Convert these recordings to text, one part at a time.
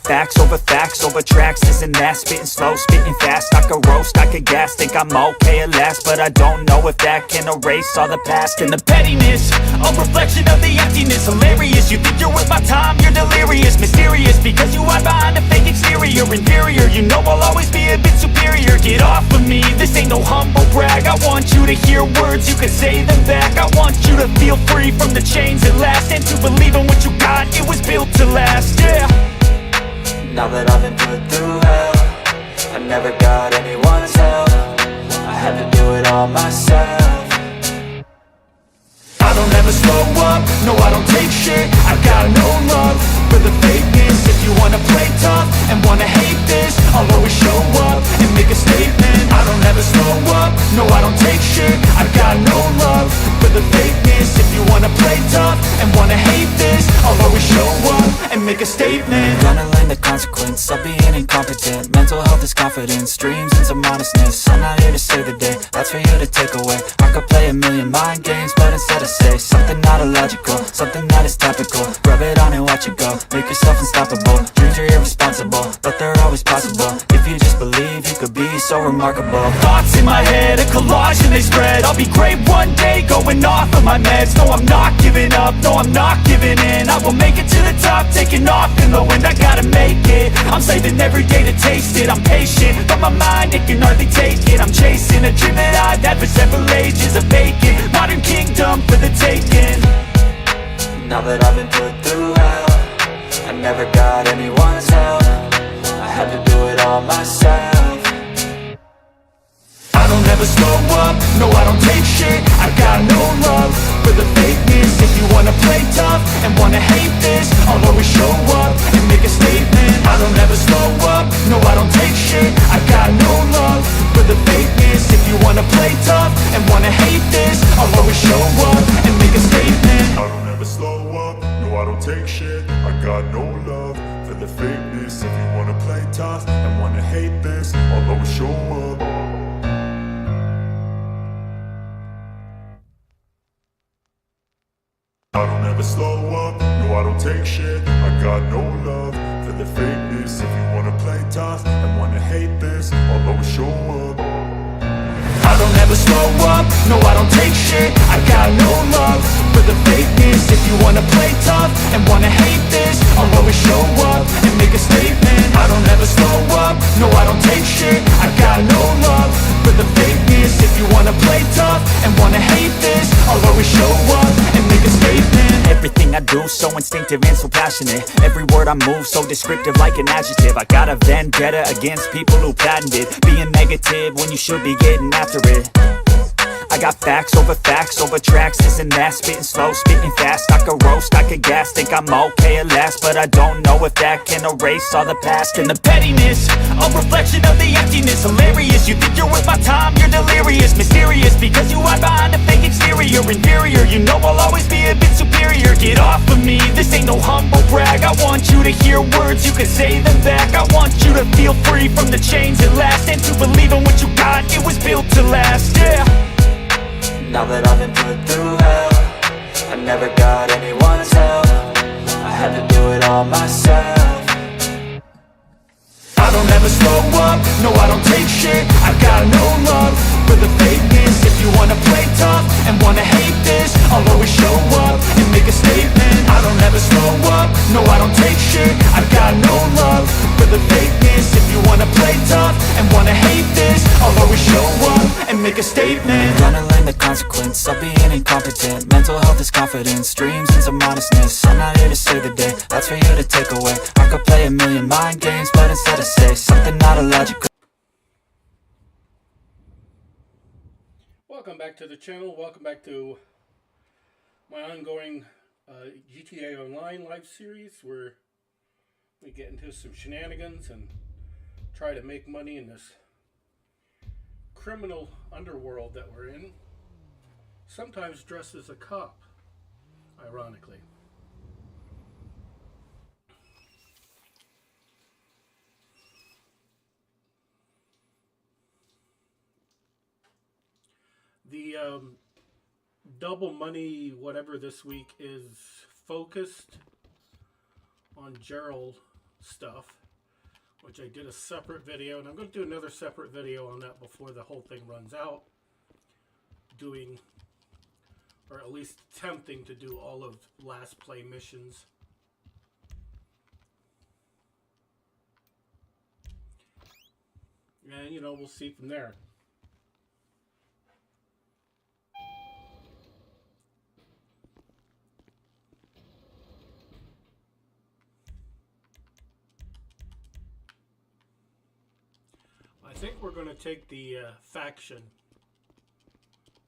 facts over tracks. Isn't that spitting slow, spitting fast? I could roast, I could gas. Think I'm okay at last, but I don't know if that can erase all the past. And the pettiness, a reflection of the emptiness. Hilarious, you think you're worth my time, you're delirious. Mysterious, because you hide behind a fake exterior. Inferior, you know I'll always be a bit superior. Get off of me, this ain't no humble brag. I want you to hear words, you can say them back. I want you to feel free from the chains that last, and to believe in what you got, it was built to last, yeah. Now that I've been put through hell, I never got anyone's help. I had to do it all myself. I don't ever slow up, no I don't take shit. I got no love for the fakeness. If you wanna play tough and wanna hate this, I'll always show up and make a statement. I don't ever slow up, no I don't take shit. I got no love for the fakeness. If you wanna play tough and wanna hate this, I'll always show up and make a statement. Gonna learn the consequence of being incompetent. Mental health is confidence, dreams into modestness. I'm not here to save the day, that's for you to take away. I could play a million mind games, but instead I say something not illogical, something that is topical. Rub it on and watch it go, make yourself unstoppable. Dreams are irresponsible, but they're always possible. If you just believe, you could be so remarkable. Thoughts in my head, a collage and they spread. I'll be great one day, going off of my meds. No, I'm not giving up, no, I'm not giving in. I will make it to the top, taking off in the wind. I gotta make it, I'm saving every day to taste it. I'm patient, but my mind, it can hardly take it. I'm chasing a dream that I've had for several ages. A vacant, modern kingdom for the taking. Now that I've been put through hell, I never got anyone's help. I had to do it all myself. I don't ever slow up, no I don't take shit. I got no love for the fakeness. If you wanna play tough and wanna hate this, I'll always show up and make a statement. I don't ever slow up, no I don't take shit. I got no love for the fakeness. If you wanna play tough and wanna hate this, I'll always show up and make a statement. I don't ever slow up, no I don't take shit. I got no love for the fakeness. If you wanna play tough and wanna hate this, I'll always show up. I don't ever slow up, no I don't take shit. I got no love for the fakeness. If you wanna play tough and wanna hate this, I'll always show up. I don't ever slow up, no I don't take shit. I got no love for the fakeness. If you wanna play tough and wanna hate this, I'll always show up and make a statement. I don't ever slow up, no I don't take shit. I got no love for the fakeness. If you wanna play tough and wanna hate this, I'll always show up and make a statement. Everything I do so instinctive and so passionate. Every word I move so descriptive like an adjective. I got a vendetta against people who patented being negative when you should be getting after it. I got facts over tracks. Isn't that spitting slow, spitting fast? I could roast, I could gas. Think I'm okay at last, but I don't know if that can erase all the past. And the pettiness, a reflection of the emptiness. Hilarious, you think you're worth my time, you're delirious. Mysterious, because you hide behind a fake exterior. Inferior, you know I'll always be a bit superior. Get off of me, this ain't no humble brag. I want you to hear words, you can say them back. I want you to feel free from the chains that last, and to believe in what you got, it was built to last, yeah. Now that I've been put through hell, I never got anyone's help. I had to do it all myself. I don't ever slow up, no I don't take shit. I got no love for the fakeness. If you wanna play tough and wanna hate this, I'll always show up and make a statement. I don't ever slow up, no I don't take shit. I got no love for the fakeness. If you wanna play tough and wanna hate this, I'll always show up and make a statement. Gonna learn the consequence of being incompetent. Mental health is confidence, dreams into modestness. I'm not here to save the day, that's for you to take away. I could play a million mind games, but instead I say something not illogical. Welcome back to the channel. Welcome back to my ongoing GTA Online live series where we get into some shenanigans and try to make money in this criminal underworld that we're in, sometimes dressed as a cop, ironically. The double money whatever this week is focused on Gerald stuff, which I did a separate video, and I'm going to do another separate video on that before the whole thing runs out, doing, or at least attempting to do all of Last Play missions. And, you know, we'll see from there. I think we're going to take the faction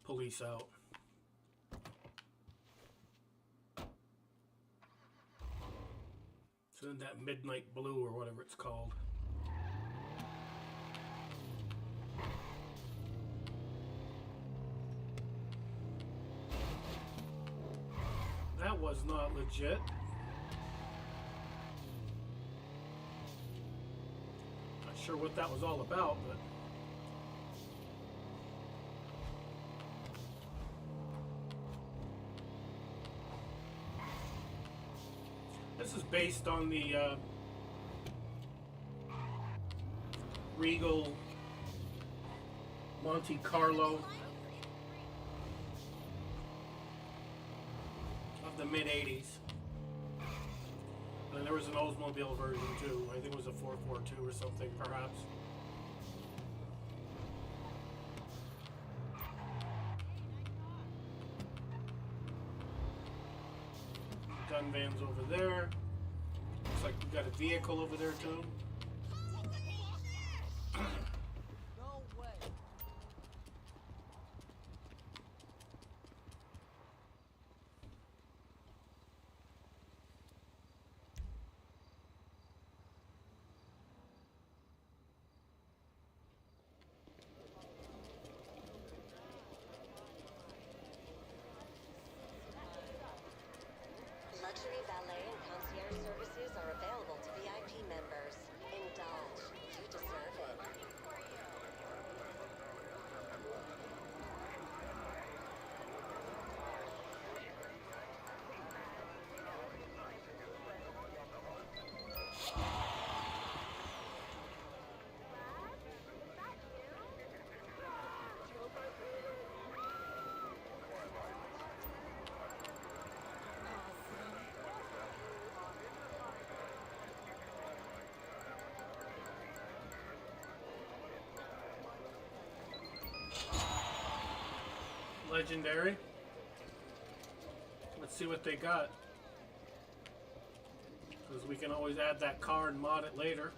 police out. It's in that Midnight Blue or whatever it's called. That was not legit. Not sure what that was all about, but this is based on the Regal Monte Carlo of the mid-80s. And there was an Oldsmobile version too. I think it was a 442 or something, perhaps. Gun vans over there. Looks like we've got a vehicle over there too. No way. Luxury valet and concierge services are available to VIP members. Indulge. You deserve it. Legendary. Let's see what they got. Because we can always add that car and mod it later.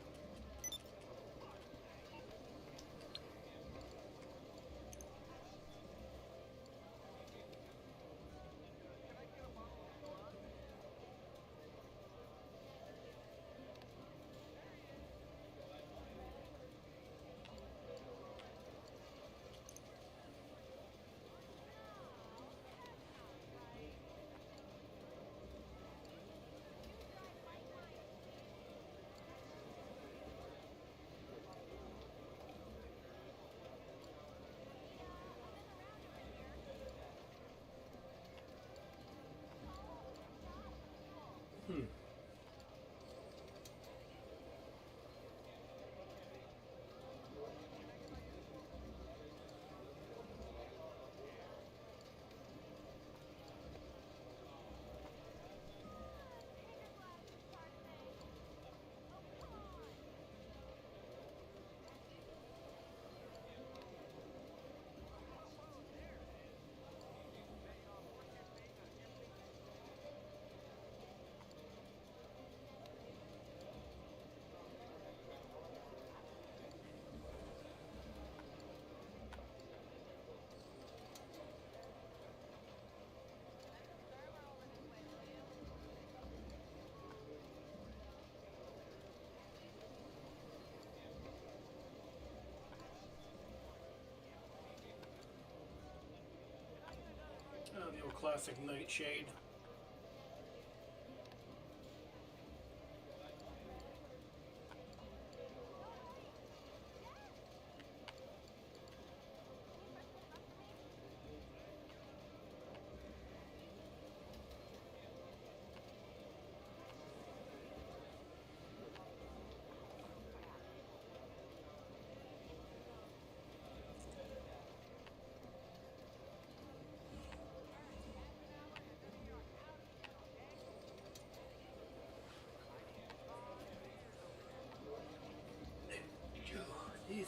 The old classic Nightshade.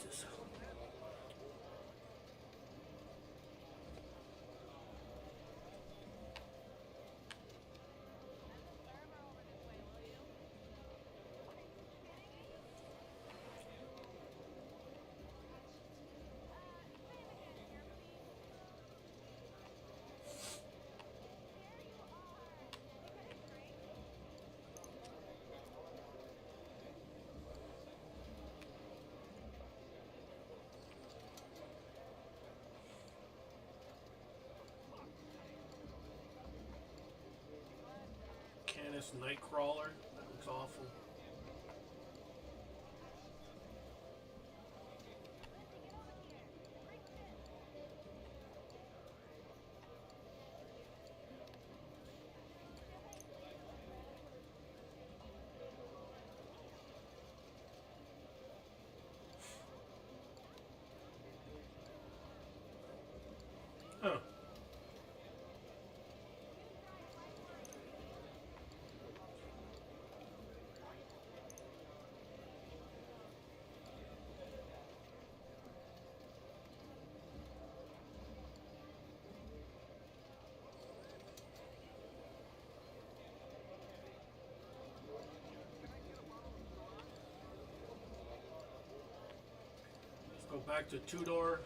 Jesus. Canis Nightcrawler. That looks awful. Huh. Let's go back to two-door.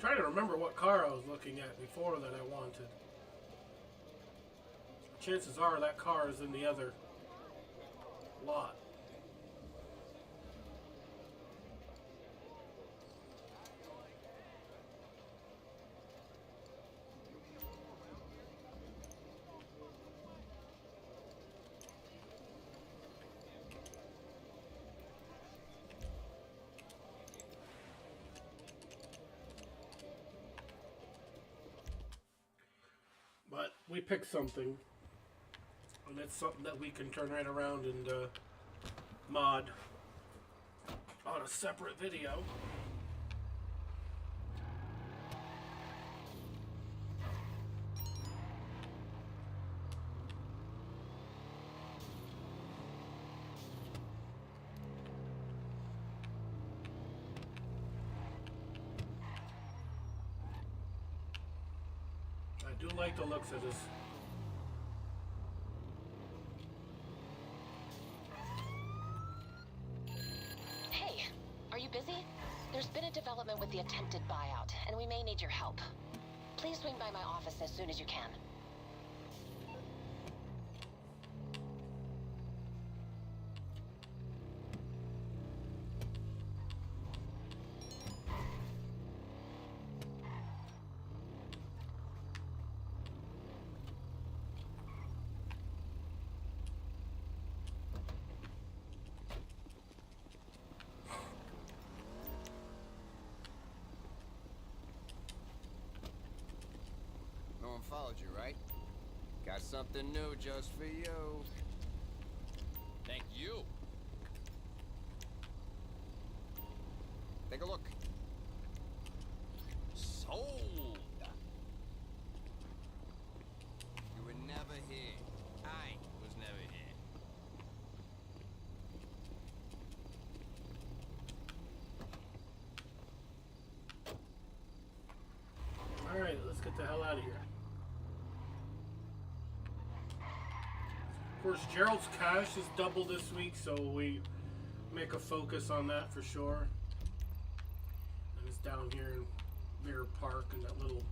Trying to remember what car I was looking at before that I wanted. Chances are that car is in the other lot. But we picked something, and it's something that we can turn right around and mod on a separate video. I do like the looks of this. Hey, are you busy? There's been a development with the attempted buyout, and we may need your help. Please swing by my office as soon as you can. No one followed you, right? Got something new just for you. Thank you. Take a look. Sold. You were never here. I was never here. Alright, let's get the hell out of here. Of course, Gerald's cash is double this week, so we make a focus on that for sure. And it's down here in Mirror Park and that little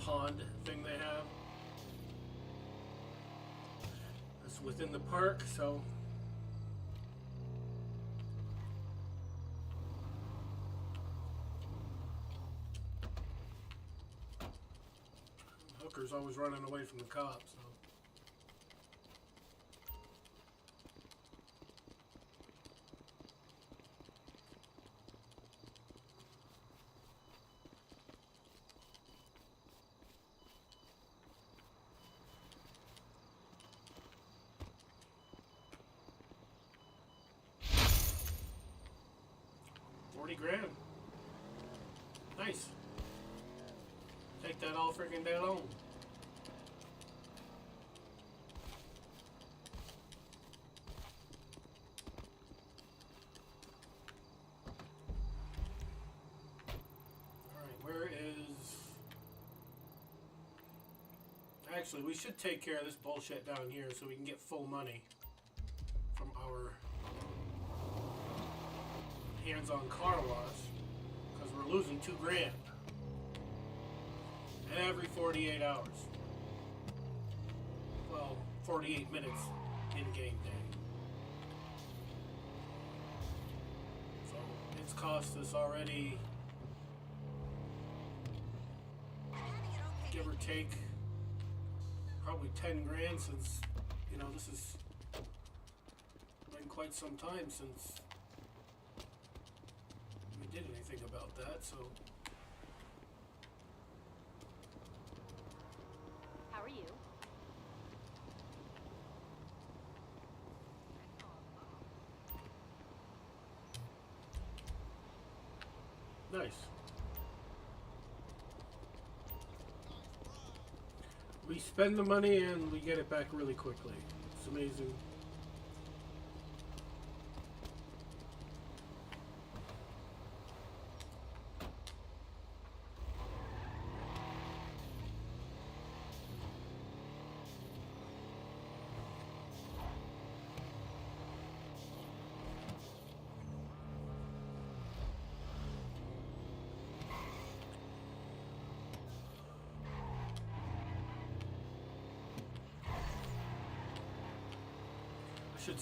pond thing they have. It's within the park, so Hooker's always running away from the cops. So. 40 grand. Nice. Take that all freaking day home. Alright, where is... Actually, we should take care of this bullshit down here so we can get full money from our hands-on car wash. Because we're losing 2 grand. Every 48 hours. Well, 48 minutes in game day. So it's cost us already, give or take, probably 10 grand since, you know, this has been quite some time since we did anything about that, so. How are you? Nice. We spend the money and we get it back really quickly. It's amazing.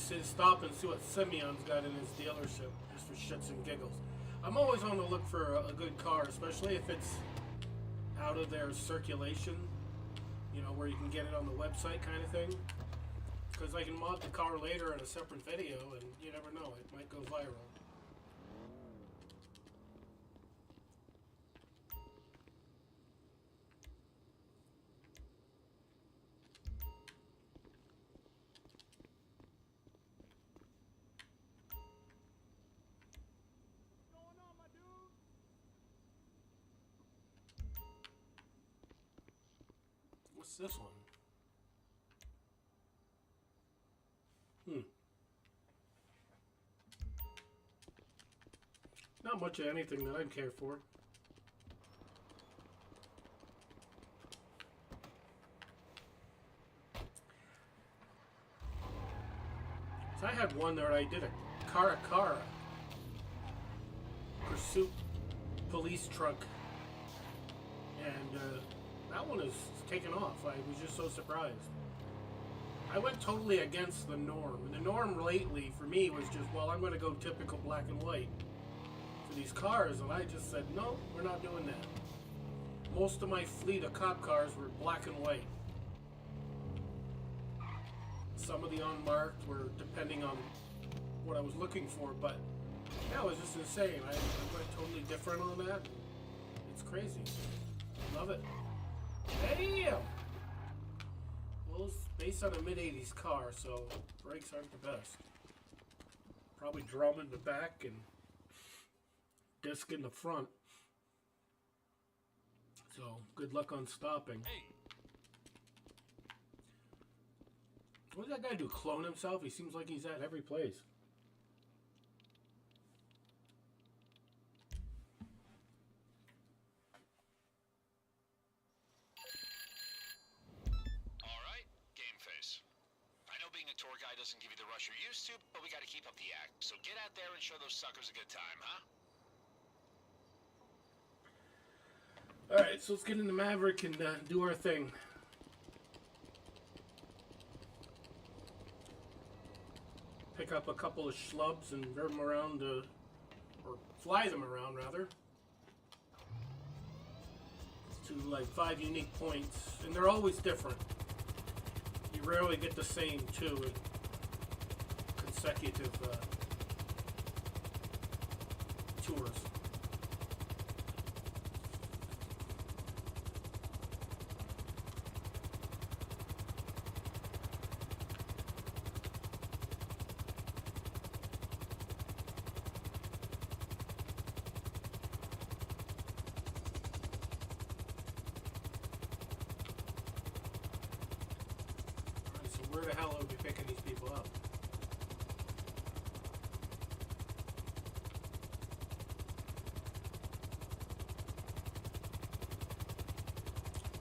Should stop and see what Simeon's got in his dealership, just for shits and giggles. I'm always on the look for a good car, especially if it's out of their circulation, you know, where you can get it on the website kind of thing. Because I can mod the car later in a separate video, and you never know, it might go viral. What's this one? Not much of anything that I'd care for. So I had one there I did a Cara pursuit police truck, and that one is taken off. I was just so surprised. I went totally against the norm. And the norm lately for me was just, well, I'm going to go typical black and white for these cars, and I just said, no, we're not doing that. Most of my fleet of cop cars were black and white. Some of the unmarked were depending on what I was looking for, but yeah, it was just insane. I went totally different on that. It's crazy. Love it. Damn! Well, it's based on a mid-80s car, so brakes aren't the best. Probably drum in the back and disc in the front. So, good luck on stopping. Hey. What did that guy do? Clone himself? He seems like he's at every place. Tour guide doesn't give you the rush you're used to, but we gotta keep up the act. So get out there and show those suckers a good time, huh? Alright, so let's get into Maverick and do our thing. Pick up a couple of schlubs and drive them around, or fly them around, rather. To like 5 unique points, and they're always different. You rarely get the same two in consecutive tours. be picking these people up.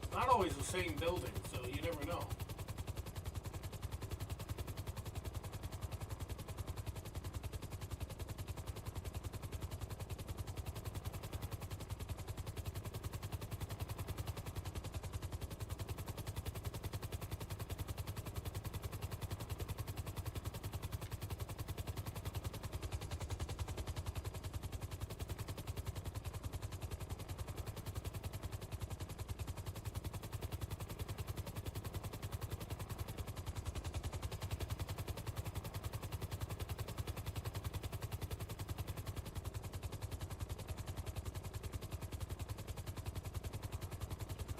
It's not always the same building, so you never know.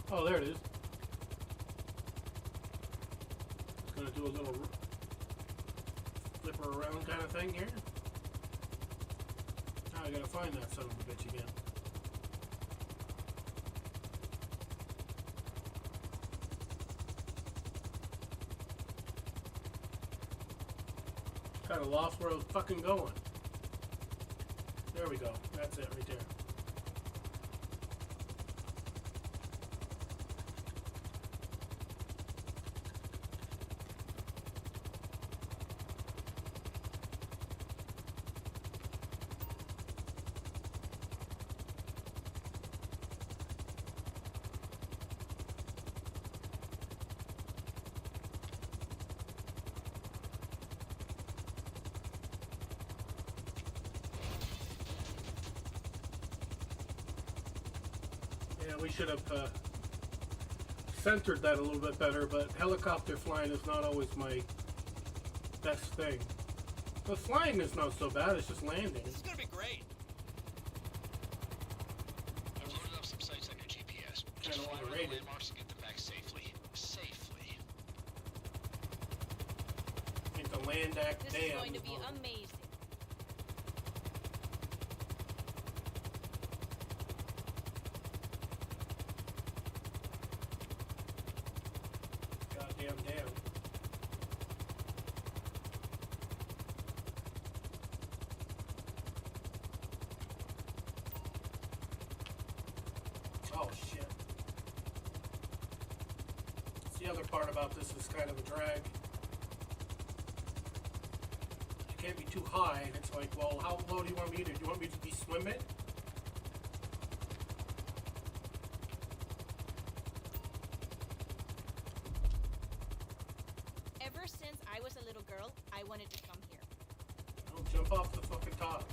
Oh, there it is. It's gonna do a little flipper around kind of thing here. Now I gotta find that son of a bitch again. Kind of lost where I was fucking going. There we go. That's it right there. We should have centered that a little bit better, but helicopter flying is not always my best thing. The flying is not so bad, it's just landing. This is gonna be great. I've loaded up some sites on your GPS. Just Kinda fly around the overrated. landmarks and get them back safely. Safely. It's a land act This dam. is going to be amazing. Goddamn dam. Oh shit. That's the other part about this is kind of a drag. It can't be too high, and it's like, well, how low do you want me to? Do you want me to be swimming? Ever since I was a little girl, I wanted to come here. Don't jump off the fucking top.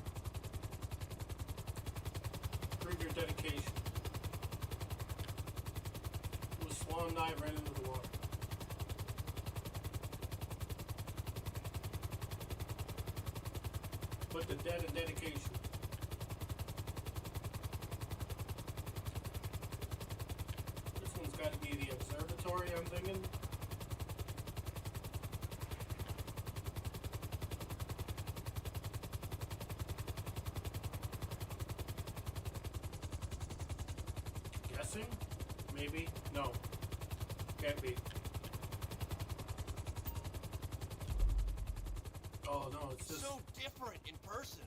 Prove your dedication. Do a swan dive right into the water. Put the dead in dedication. This one's got to be the observatory, I'm thinking. Guessing? Maybe? No. Can't be. Oh no, it's just So different in person.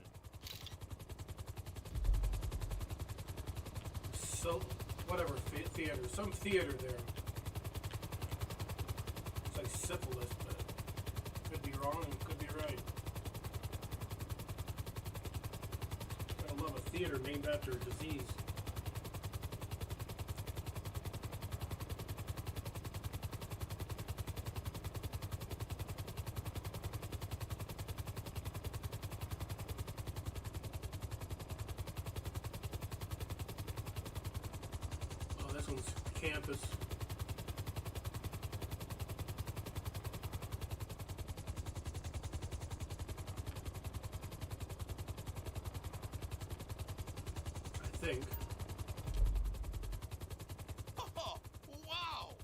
so whatever theater, some theater there. It's like syphilis, but could be wrong, could be right. I love a theater named after a disease. Oh, this one's campus. I think. Oh, wow.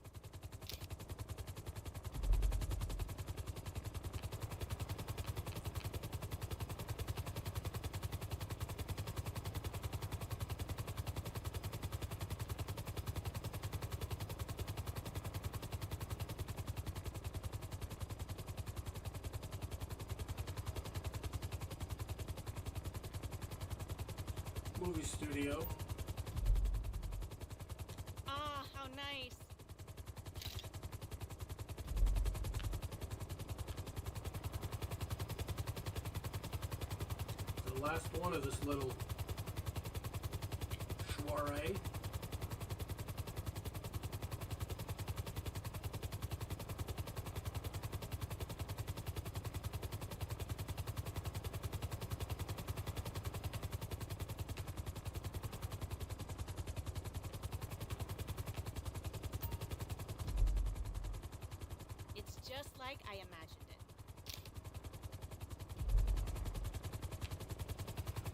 movie studio. Ah, how nice. The last one of this little soiree. It's just like I imagined it.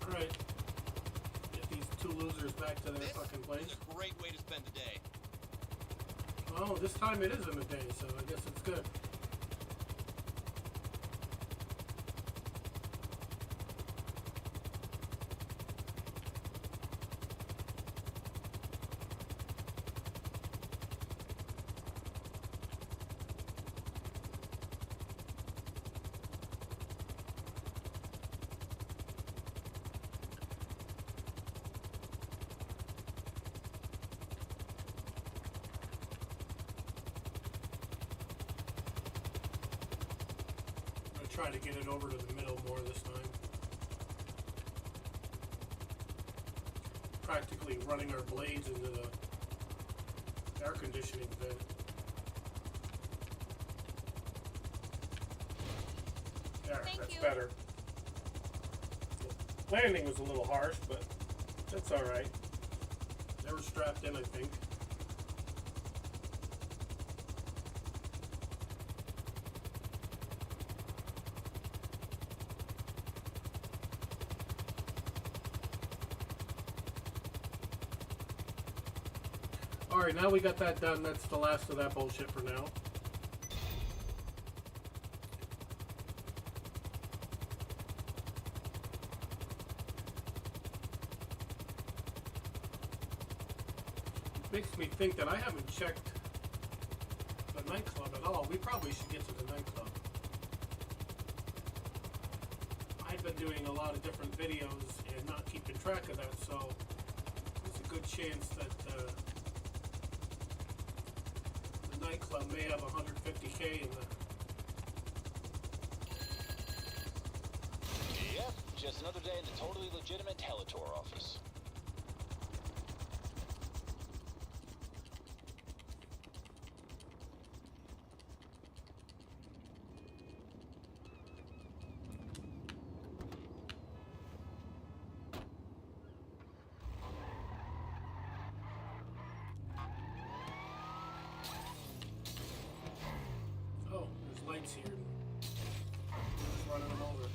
Alright. Get these two losers back to their This fucking place. is a great way to spend the day. Oh, this time it is in the day, so I guess it's good. Try to get it over to the middle more this time. Practically running our blades into the air conditioning vent. There, Thank that's you. better. The landing was a little harsh, but that's alright. They were strapped in, I think. Alright, now we got that done. That's the last of that bullshit for now. Makes me think that I haven't checked the nightclub at all. We probably should get to the nightclub. I've been doing a lot of different videos and not keeping track of that, so there's a good chance that the nightclub may have 150K in the... Yep, just another day in the totally legitimate Teletor office. Oh, there's lights here. Just running them over.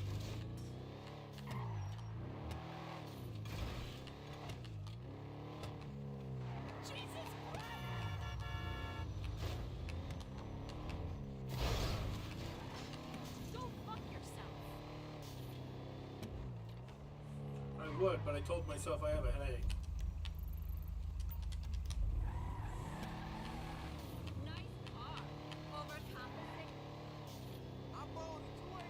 Go fuck yourself. I would, but I told myself I have a headache. Nice car. Overcompensating. I'm on the 20.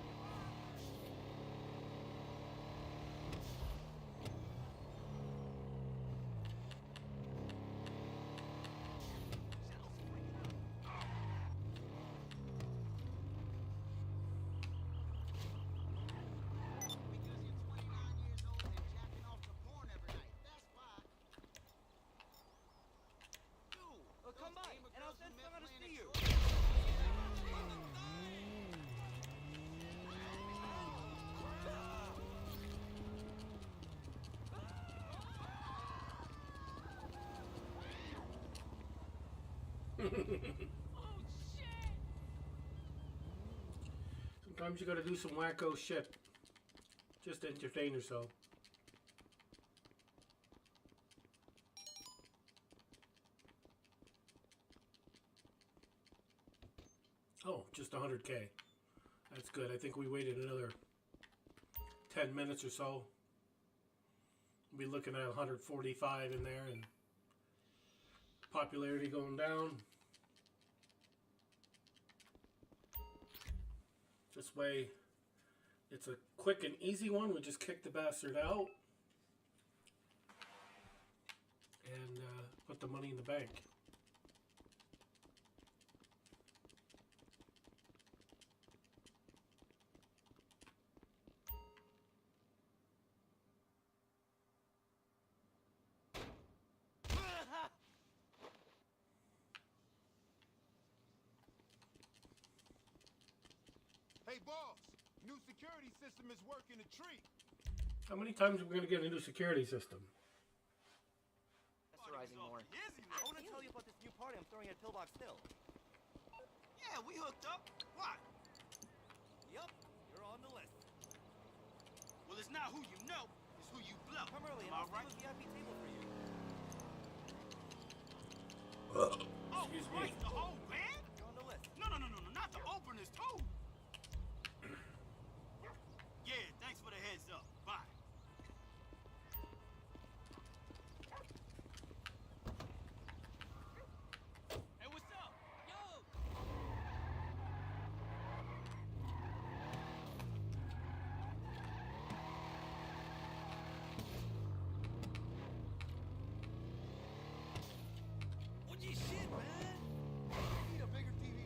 Come by, and I'll send someone to see you. Sometimes you gotta do some wacko shit. Just to entertain yourself. Oh, just 100K. That's good. I think we waited another 10 minutes or so. We'll be looking at 145 in there and popularity going down. This way, it's a quick and easy one. We just kick the bastard out. and put the money in the bank. Hey, boss. New security system is working a treat. How many times are we going to get a new security system? Pressurizing more. I want to tell you about this new party I'm throwing at Pillbox Hill. Yeah, we hooked up. What? Yup, you're on the list. Well, it's not who you know, it's who you blow. Come early, and I'll right? a VIP table for you. Excuse me. The whole band? You're on the list. No, not the openers too. Yeah, thanks for the heads up. Bye. Hey, what's up? Yo! What's your shit, man? I need a bigger TV.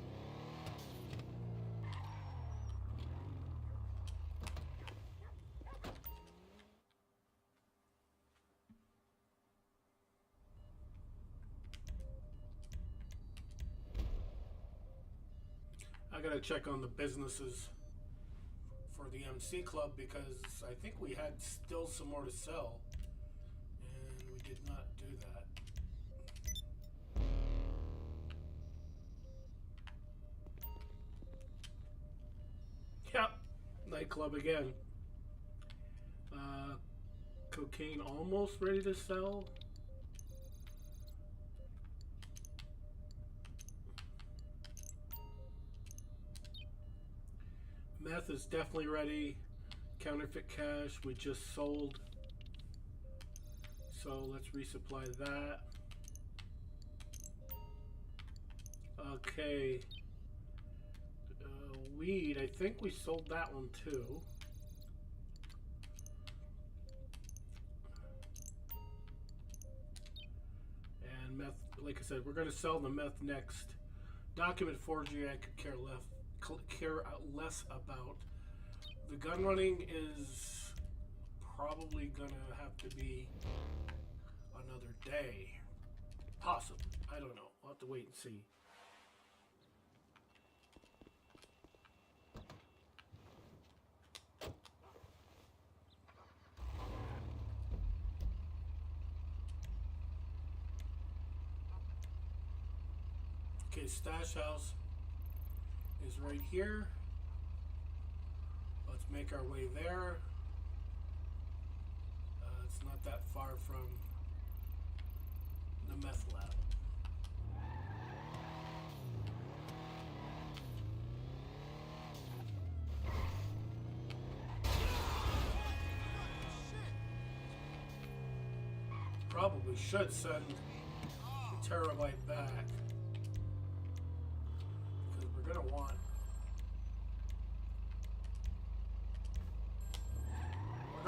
I gotta check on the businesses for the MC Club because I think we had still some more to sell, and we did not do that. Yep, nightclub again. Cocaine almost ready to sell. Meth is definitely ready. Counterfeit cash we just sold. So let's resupply that. Okay. Weed, I think we sold that one too. And meth, like I said, we're going to sell the meth next. Document forgery, I could care less about. The gun running is probably gonna have to be another day. Possibly. I don't know. We'll have to wait and see. Okay, stash house is right here. Let's make our way there. It's not that far from the meth lab. Probably should send the terabyte back. We're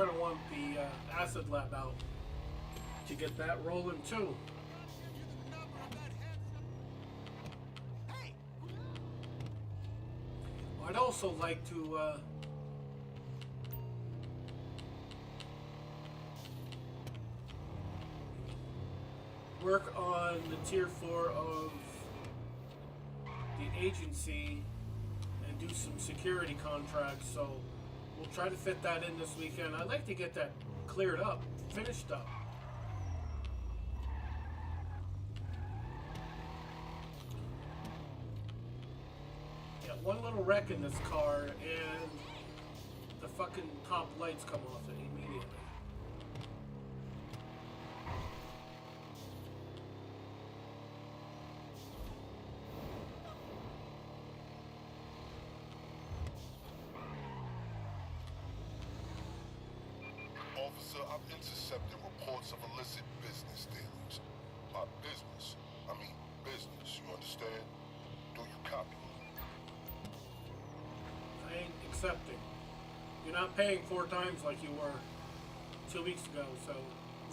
gonna want the acid lab out to get that rolling too. I'd also like to work on the tier 4 of the agency and do some security contracts, so we'll try to fit that in this weekend. I'd like to get that cleared up, finished up. Yeah, one little wreck in this car and the fucking top lights come off it immediately. Officer, I've intercepted reports of illicit business dealings. Business. I mean business, you understand? Do you copy? I ain't accepting. You're not paying 4 times like you were 2 weeks ago, so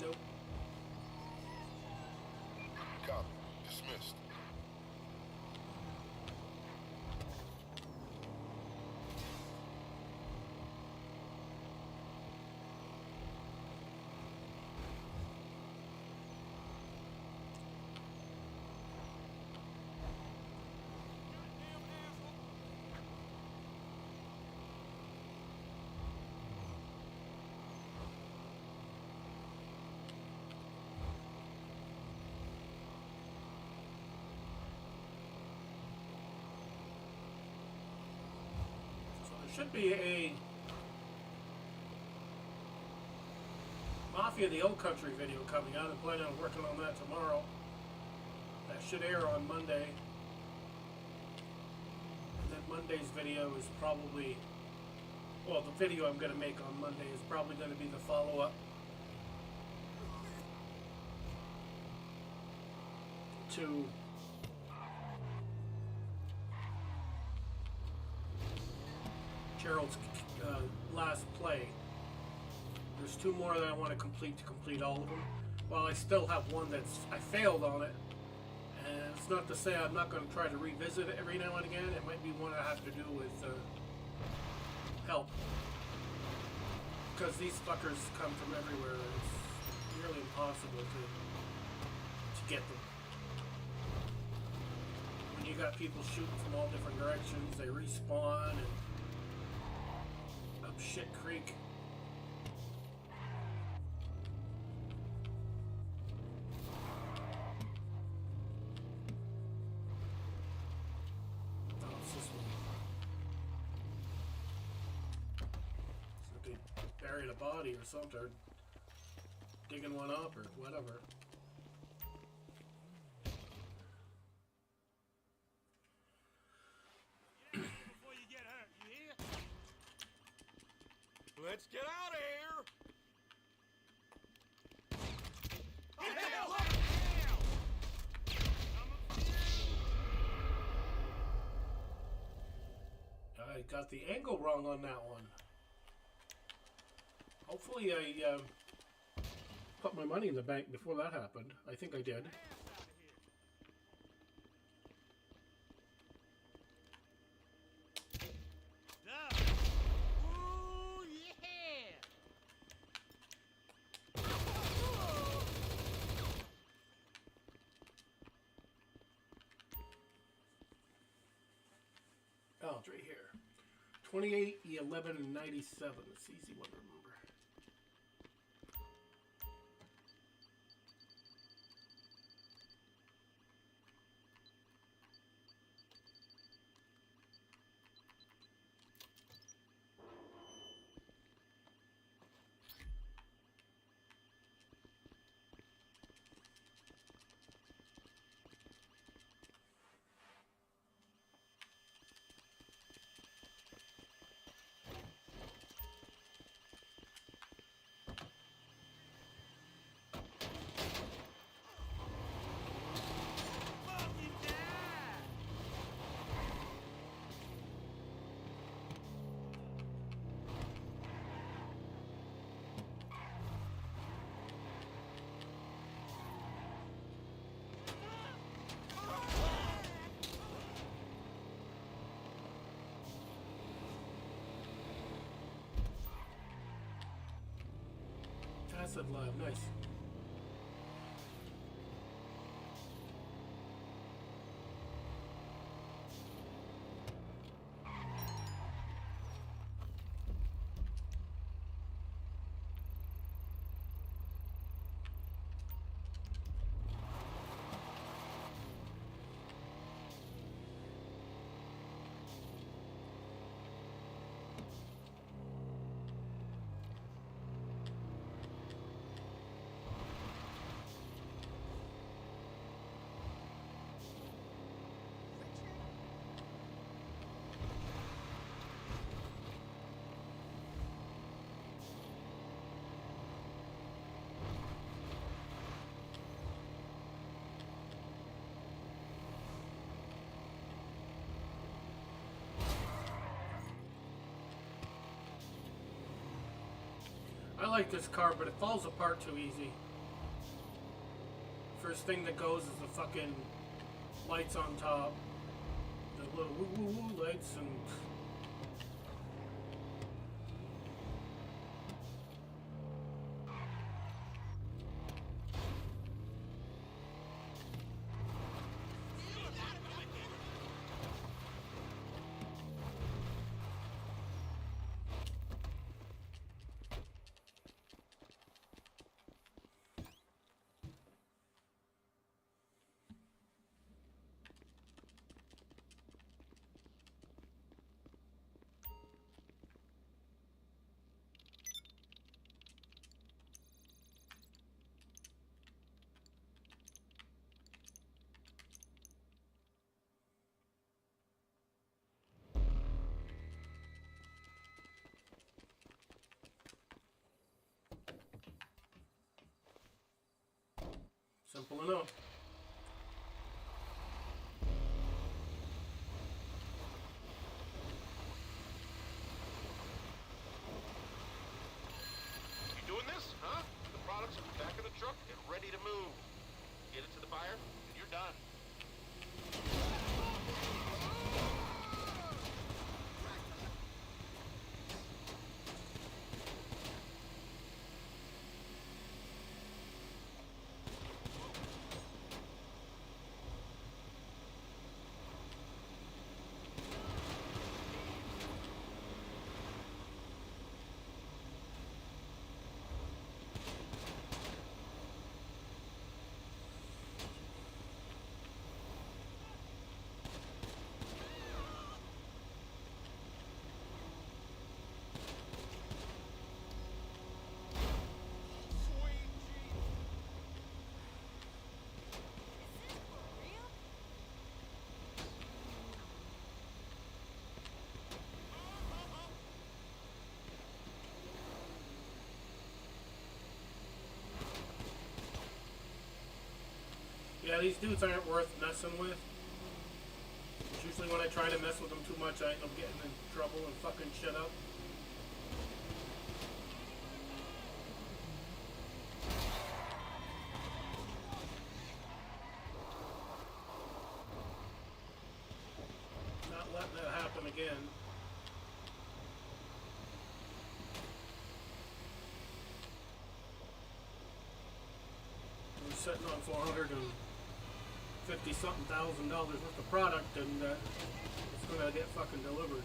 nope. Copy. Dismissed. So there should be a Mafia the Old Country video coming out. I'm planning on working on that tomorrow. That should air on Monday. And then Monday's video is probably, well, the video I'm going to make on Monday is probably going to be the follow-up to Gerald's last play. There's 2 more that I want to complete all of them. Well, I still have one that's, I failed on it. And it's not to say I'm not going to try to revisit it every now and again. It might be one I have to do with help. Because these fuckers come from everywhere. It's nearly impossible to get them. When you got people shooting from all different directions, they respawn and up shit creek. Buried a body or something, or digging one up or whatever. Before you get hurt, you hear? Let's get out of here! Oh, hell! I got the angle wrong on that one. Hopefully I put my money in the bank before that happened. I think I did. Ooh, yeah! Oh, it's right here. 28, 11, and 97. It's an easy one to remember. Acid Lab, nice. I like this car, but it falls apart too easy. First thing that goes is the fucking lights on top. The little woo woo woo lights and... Simple enough. You doing this, huh? The products are back in the truck and ready to move. Get it to the buyer, and you're done. Yeah, these dudes aren't worth messing with. It's usually when I try to mess with them too much, I end up getting in trouble and fucking shit up. Not letting that happen again. We're sitting on $450-something thousand worth of product, and it's gonna get fucking delivered.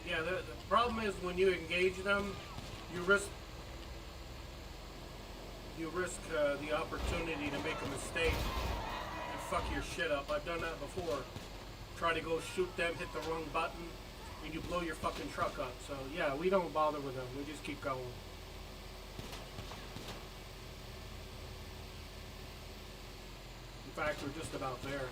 Yeah, the problem is when you engage them, you risk the opportunity to make a mistake and fuck your shit up. I've done that before. Try to go shoot them, hit the wrong button, and you blow your fucking truck up. So yeah, we don't bother with them. We just keep going. In fact, we're just about there.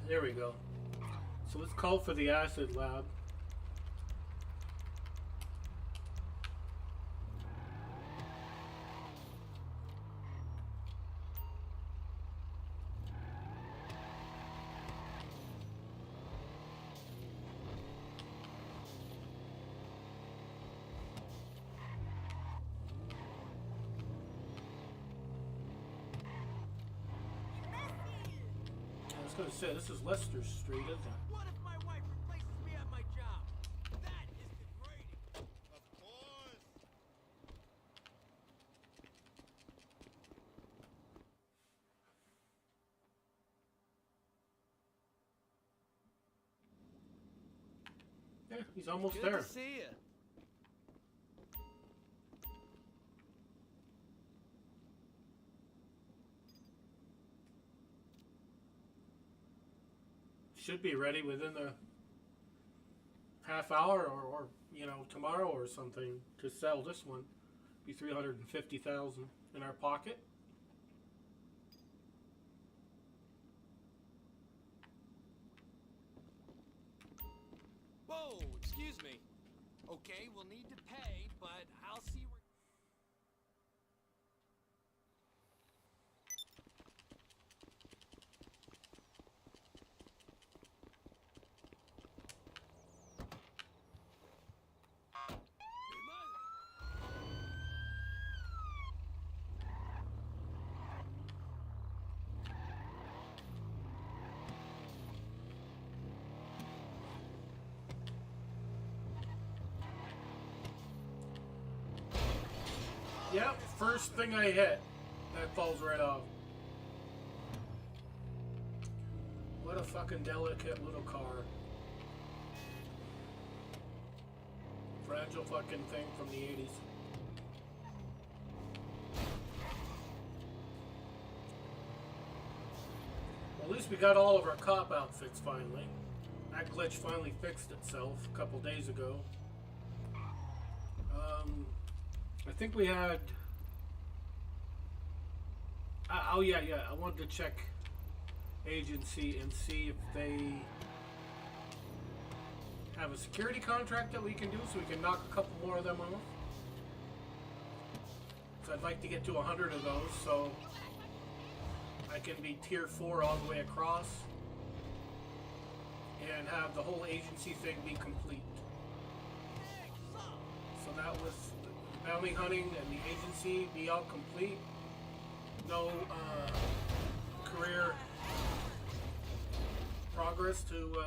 There we go. So let's call for the acid lab. I was gonna say, this is Leicester Street, isn't it? What if my wife replaces me at my job? That is degrading. Of course. Yeah, he's almost Good there. to see you. Should be ready within a half hour or you know, tomorrow or something to sell this one. Be 350,000 in our pocket. Whoa, excuse me. Okay, we'll need to pay, but I'll see where... Yep, first thing I hit, that falls right off. What a fucking delicate little car. Fragile fucking thing from the 80s. Well, at least we got all of our cop outfits finally. That glitch finally fixed itself a couple days ago. I think we had... oh yeah, I wanted to check agency and see if they have a security contract that we can do so we can knock a couple more of them off. So I'd like to get to 100 of those so I can be tier 4 all the way across and have the whole agency thing be complete. So that was bounty hunting and the agency be all complete. No career progress to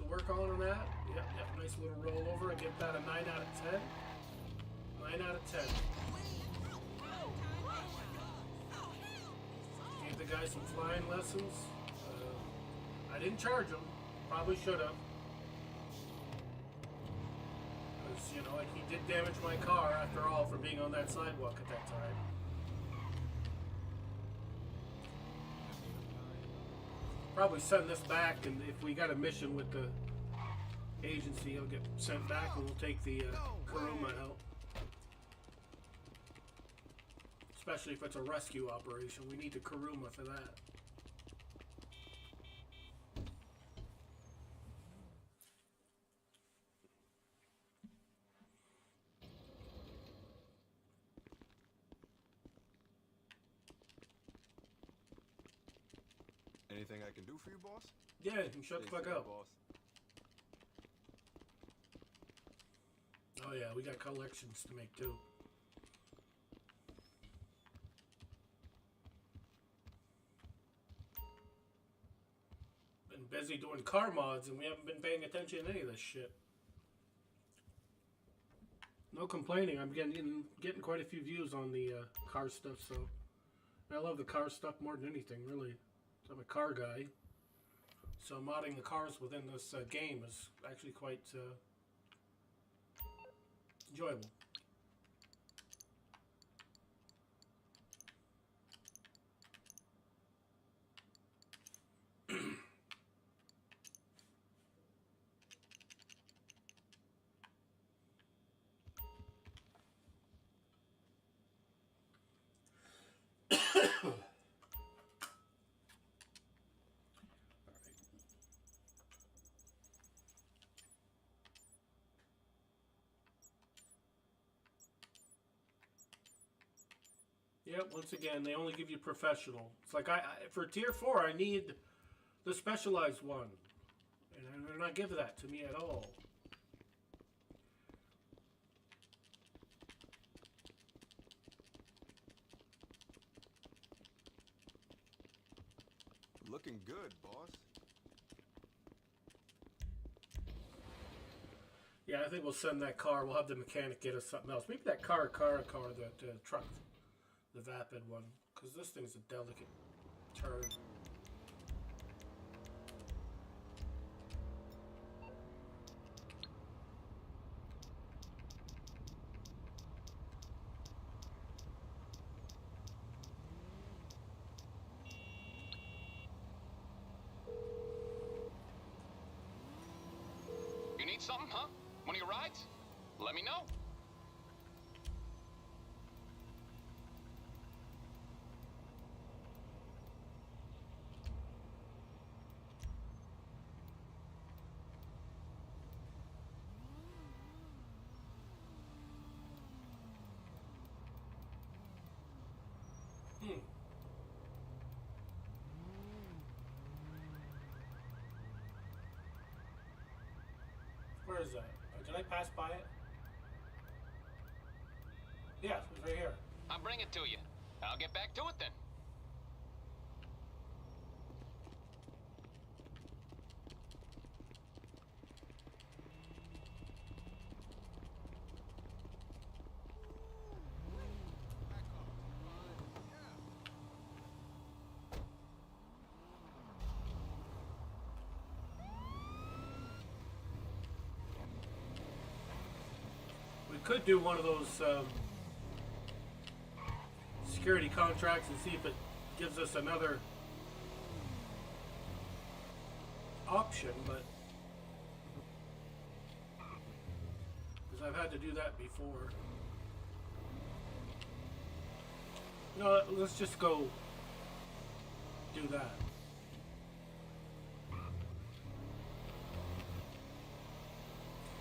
work on that. Yep, nice little rollover. I give that a 9 out of 10. 9 out of 10. Gave the guy some flying lessons. I didn't charge him. Probably should have. You know, he did damage my car after all for being on that sidewalk at that time. Probably send this back, and if we got a mission with the agency, it'll get sent back and we'll take the Kuruma out. Especially if it's a rescue operation. We need the Kuruma for that. Anything I can do for you, boss? Yeah, you can shut the fuck up. Boss. Oh yeah, we got collections to make too. Been busy doing car mods and we haven't been paying attention to any of this shit. No complaining, I'm getting quite a few views on the car stuff, so I love the car stuff more than anything, really. I'm a car guy, so modding the cars within this game is actually quite enjoyable. Yep, once again, they only give you professional. It's like, for tier 4, I need the specialized one. And they're not giving that to me at all. Looking good, boss. Yeah, I think we'll send that car. We'll have the mechanic get us something else. Maybe that car, the truck, the Vapid one. Because this thing's a delicate turn. You need something, huh? One of your rides? Let me know. Where is that? Did I pass by it? Yeah, it's right here. I'll bring it to you. I'll get back to it then. We could do one of those security contracts and see if it gives us another option, but because I've had to do that before. No, let's just go do that.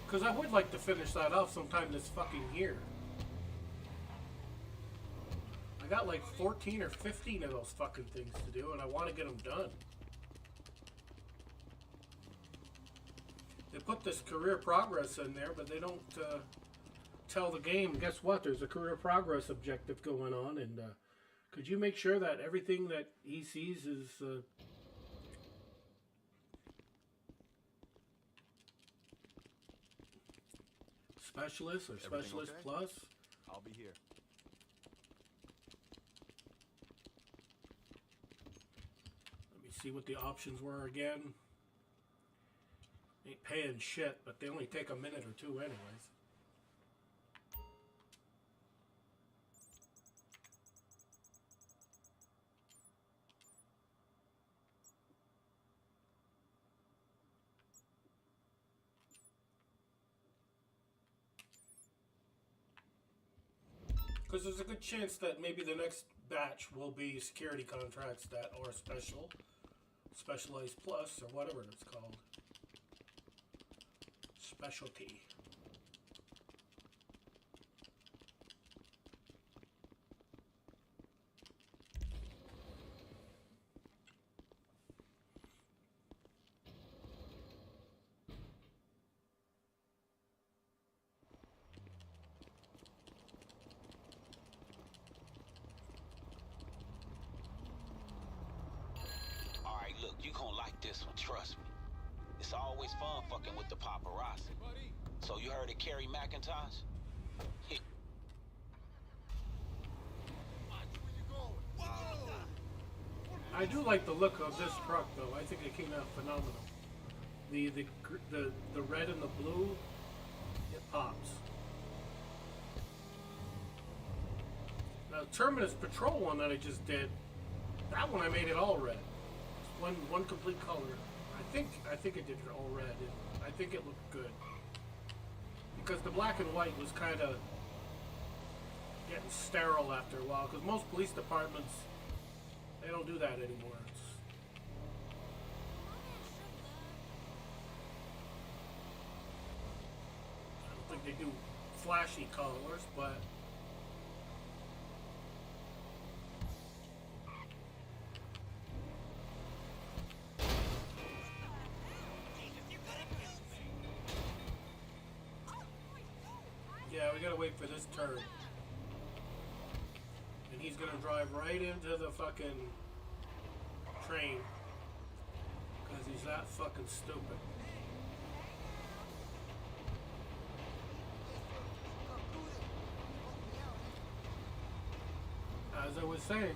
Because I would like to finish that off sometime this fucking year. I got like 14 or 15 of those fucking things to do, and I want to get them done. They put this career progress in there, but they don't tell the game, guess what, there's a career progress objective going on, and could you make sure that everything that he sees is... Specialist or Specialist okay? Plus? I'll be here. Let me see what the options were again. Ain't paying shit, but they only take a minute or two anyways. Because there's a good chance that maybe the next batch will be security contracts that are Specialized Plus, or whatever it's called. Specialty. Look, you gonna like this one, trust me. It's always fun fucking with the paparazzi. So you heard of Kerry McIntosh? I do like the look of this truck, though. I think it came out phenomenal. The red and the blue, it pops. Now, Terminus Patrol one that I just did, that one I made it all red. One complete color. I think it did it all red. I think it looked good because the black and white was kind of getting sterile after a while. Because most police departments, they don't do that anymore. I don't think they do flashy colors, but we gotta wait for this turn. And he's gonna drive right into the fucking train. Because he's that fucking stupid. As I was saying,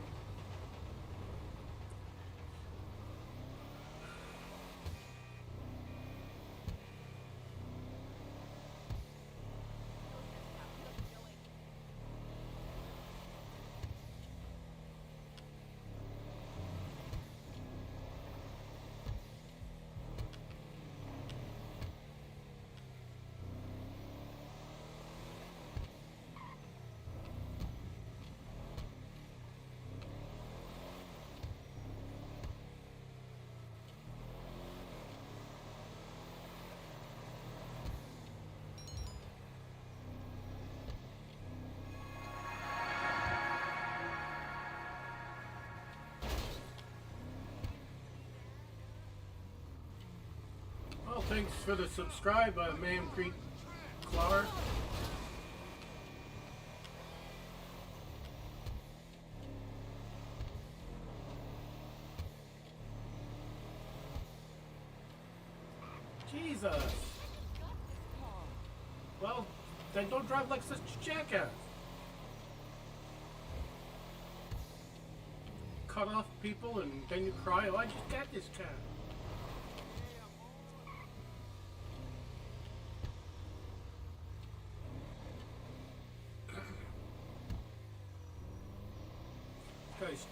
well, thanks for the subscribe, Man Creek Clark. Jesus. Well, then don't drive like such a jackass. Cut off people and then you cry, oh, I just got this car. Guys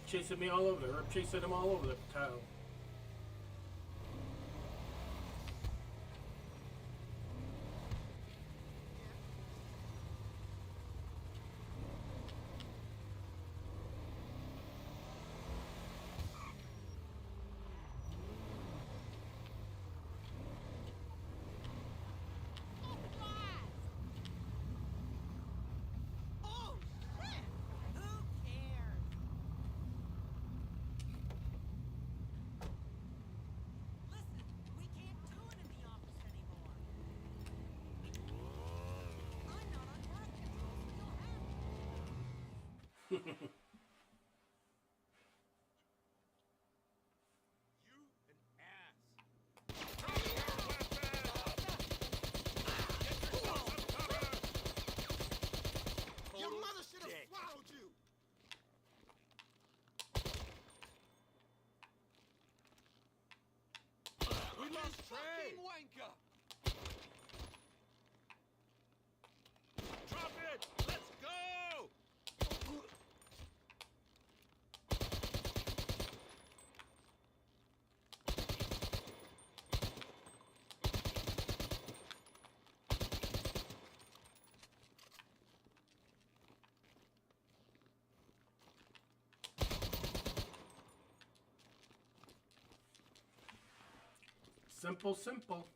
chasing me all over there. I'm chasing him all over the town. Your mother should have swallowed you! We lost Trey! Wanker! Drop it! Let's go! Simple, simple.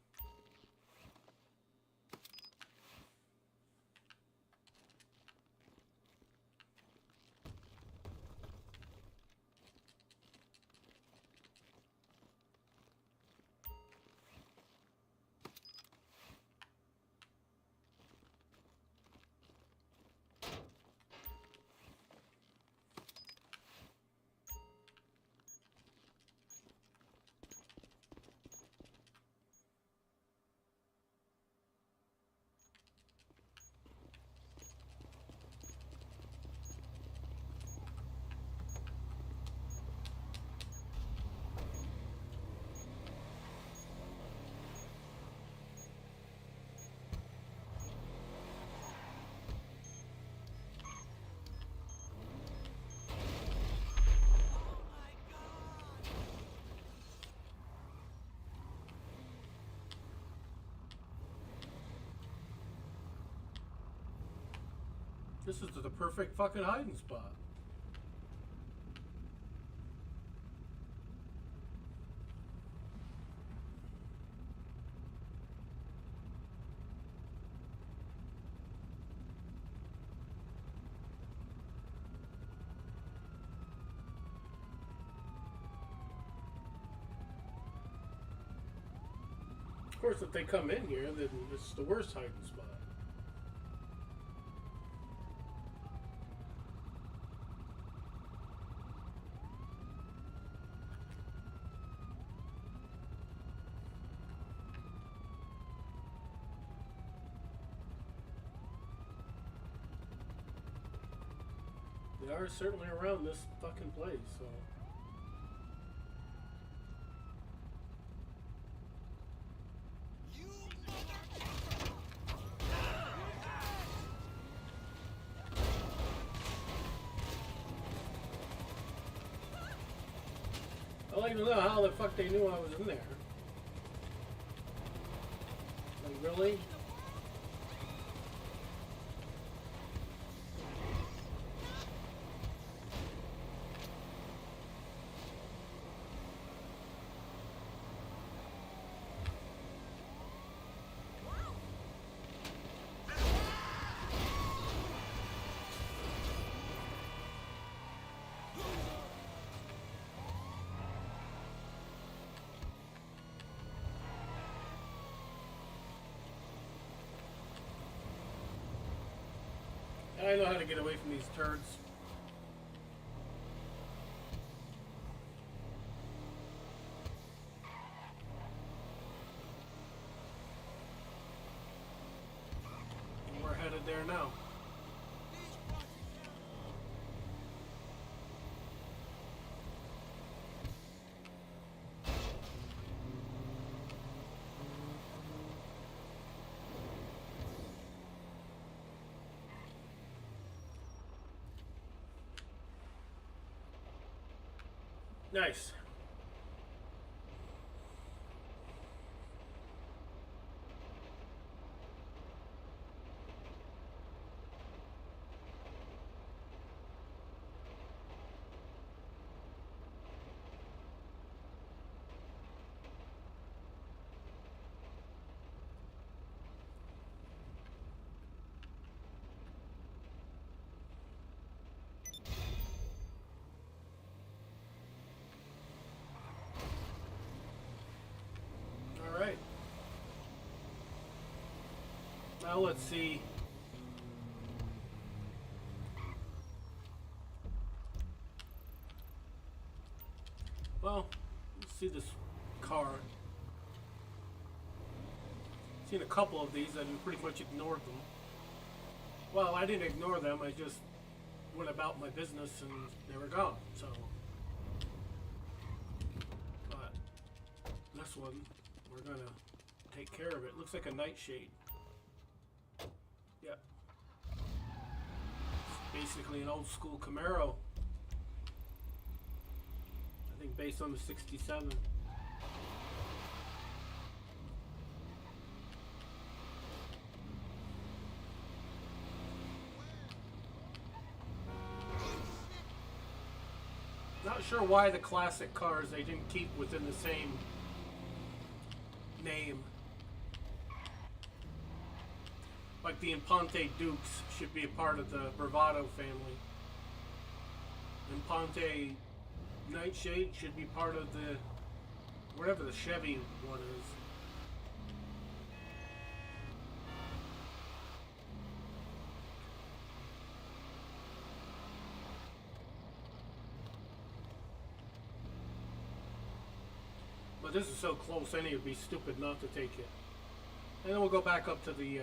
This is the perfect fucking hiding spot. Of course, if they come in here, then it's the worst hiding spot. They are certainly around this fucking place, so. I don't even know how the fuck they knew I was in there. Like, really? I know how to get away from these turds. We're headed there now. Nice. Now let's see. Well, let's see this car. Seen a couple of these and pretty much ignored them. Well, I didn't ignore them, I just went about my business and they were gone, so. But this one, we're gonna take care of it. Looks like a nightshade. Yep. Basically an old school Camaro. I think based on the 67. Not sure why the classic cars they didn't keep within the same name. Like the Infante Dukes should be a part of the Bravado family. Infante Nightshade should be part of the whatever the Chevy one is. But this is so close, any would be stupid not to take it. And then we'll go back up to the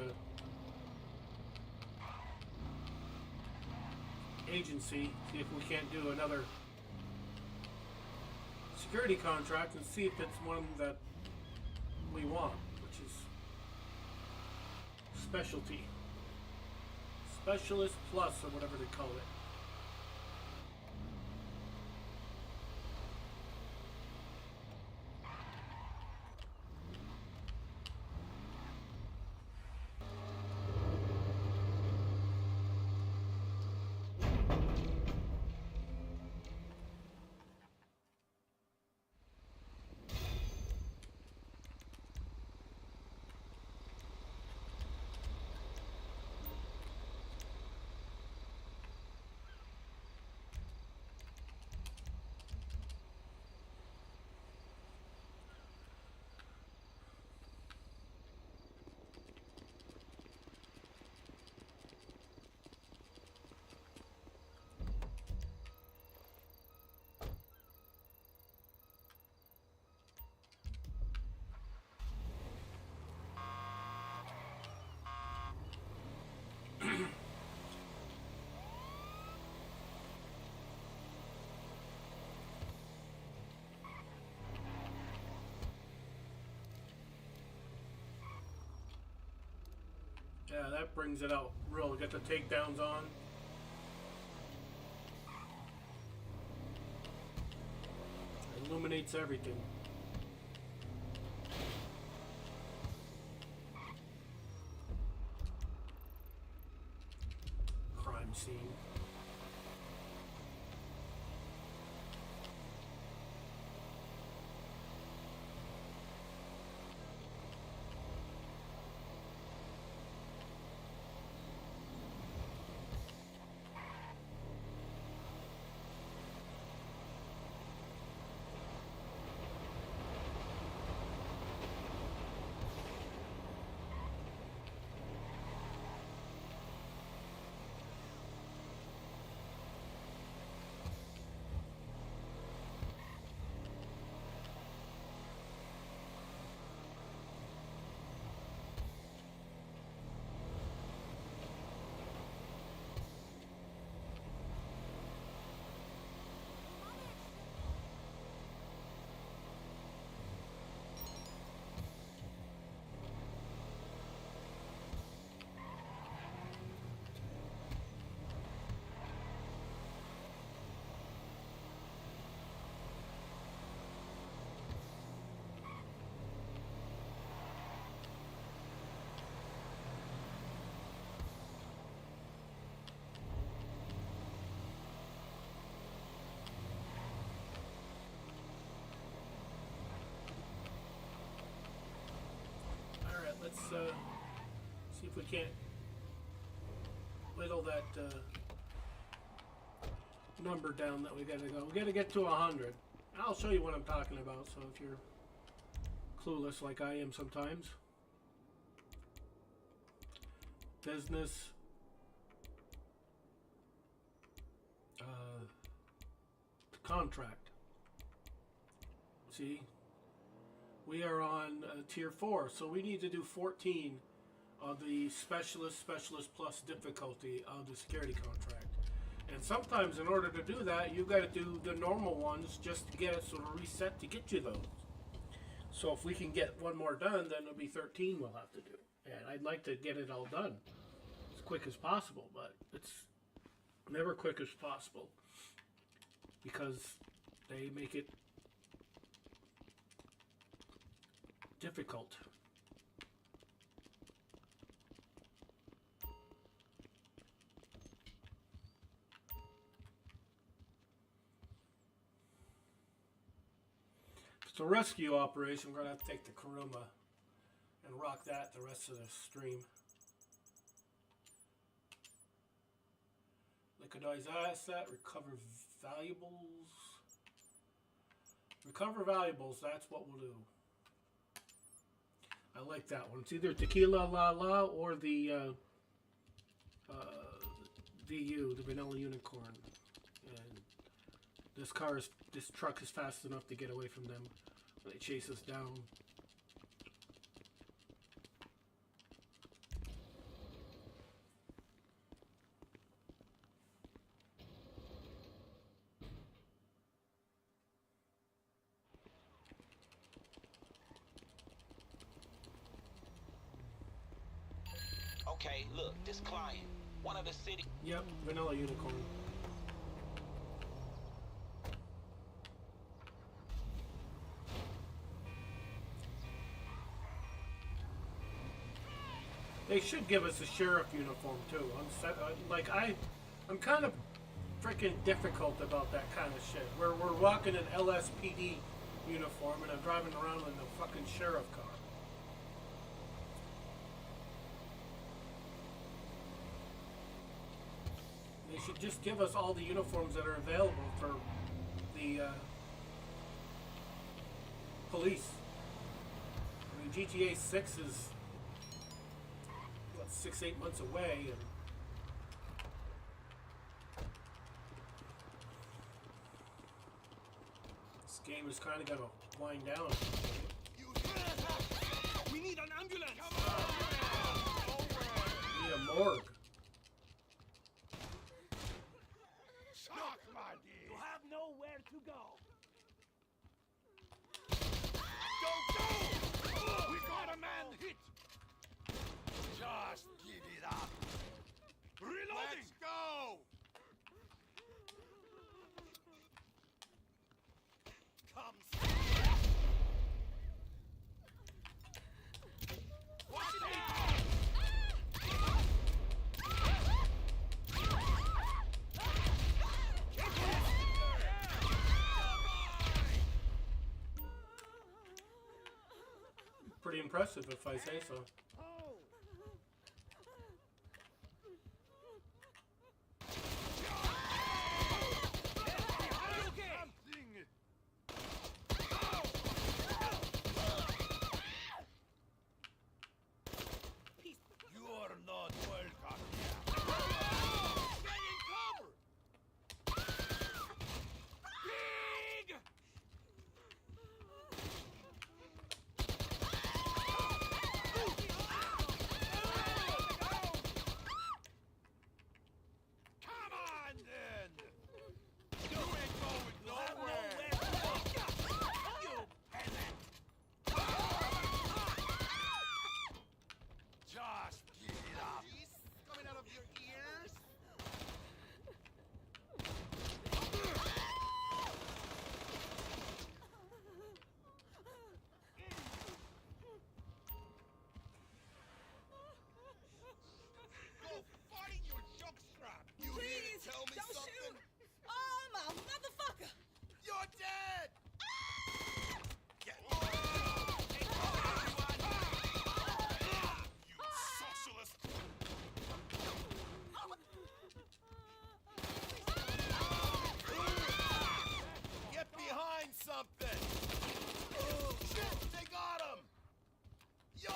agency, see if we can't do another security contract and see if it's one that we want, which is specialty. Specialist Plus, or whatever they call it. Yeah, that brings it out real. Get the takedowns on. Illuminates everything. Crime scene. Let's see if we can't whittle that number down that we gotta go. We gotta get to 100. I'll show you what I'm talking about, so if you're clueless like I am sometimes. Business. Contract. See? We are on tier 4, so we need to do 14 of the specialist plus difficulty of the security contract. And sometimes in order to do that, you've got to do the normal ones just to get it sort of reset to get you those. So if we can get one more done, then it'll be 13 we'll have to do. And I'd like to get it all done as quick as possible, but it's never quick as possible because they make it difficult. It's a rescue operation. We're going to have to take the Kuruma and rock that the rest of the stream. Liquidize asset, recover valuables. Recover valuables, that's what we'll do. I like that one. It's either Tequila La La or the VU, the Vanilla Unicorn. And this truck is fast enough to get away from them when they chase us down. Okay, look, this client, one of the city. Yep, Vanilla Unicorn. They should give us a sheriff uniform too. I'm kind of freaking difficult about that kind of shit. We're rocking an LSPD uniform and I'm driving around in a fucking sheriff car. They should just give us all the uniforms that are available for the police. I mean, GTA 6 is, what, 6-8 months away, and this game is kind of going to wind down. We need an ambulance! We need a morgue. You have nowhere to go. Go! We got a man hit. Just give it up. Reloading. Let's go. Come. Watch it. Pretty impressive, if I say so. You're not welcome here. Get in cover. Big. Come on then. You ain't going nowhere. You peasant. Just give it up. Coming out of your ears? Go find your jockstrap. You here to tell me something? Oh, my motherfucker! You're dead. Get you socialist! Get behind something! Shit, they got him! Yo,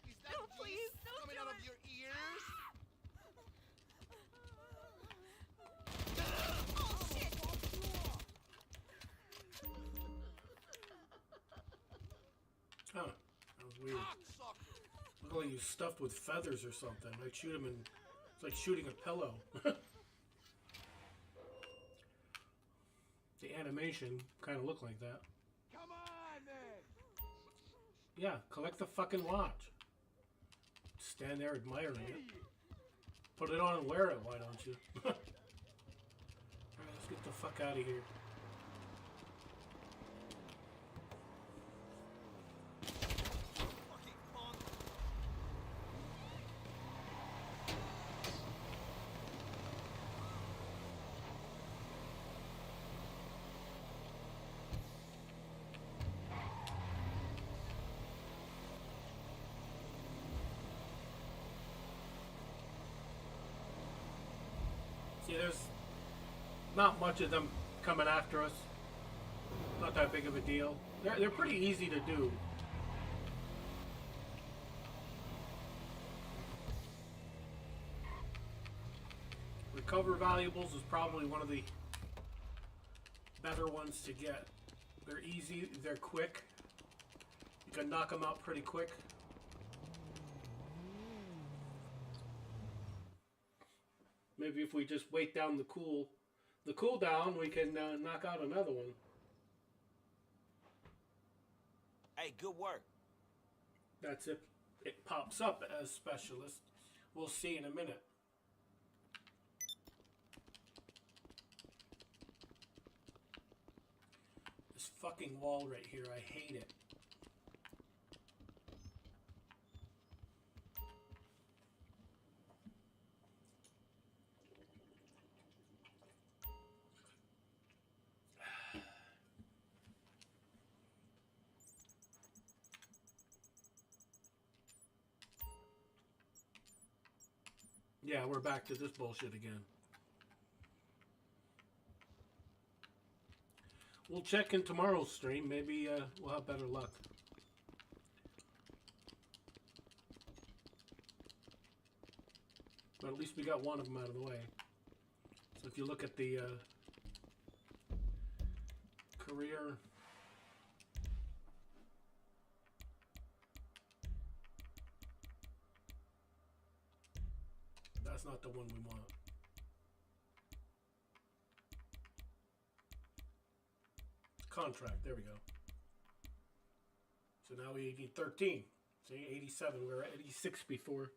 Is that Please, don't coming do out it. of your ears? Oh, shit! Huh. That was weird. Cocksucker! Look like he's stuffed with feathers or something. Like shoot him in. It's like shooting a pillow. The animation kind of looked like that. Come on, then! Yeah, collect the fucking watch. Stand there admiring it. Put it on and wear it, why don't you? Alright, let's get the fuck out of here. Fucking punk! See, there's not much of them coming after us. Not that big of a deal. They're pretty easy to do. Recover valuables is probably one of the better ones to get. They're easy, they're quick. You can knock them out pretty quick. Maybe if we just wait down the cooldown, we can knock out another one. Hey, good work. That's if it pops up as specialist. We'll see in a minute. This fucking wall right here, I hate it. Yeah, we're back to this bullshit again. We'll check in tomorrow's stream. Maybe we'll have better luck. But at least we got one of them out of the way. So if you look at the career... That's not the one we want. Contract, there we go. So now we need 13. See, 87. We were at 86 before.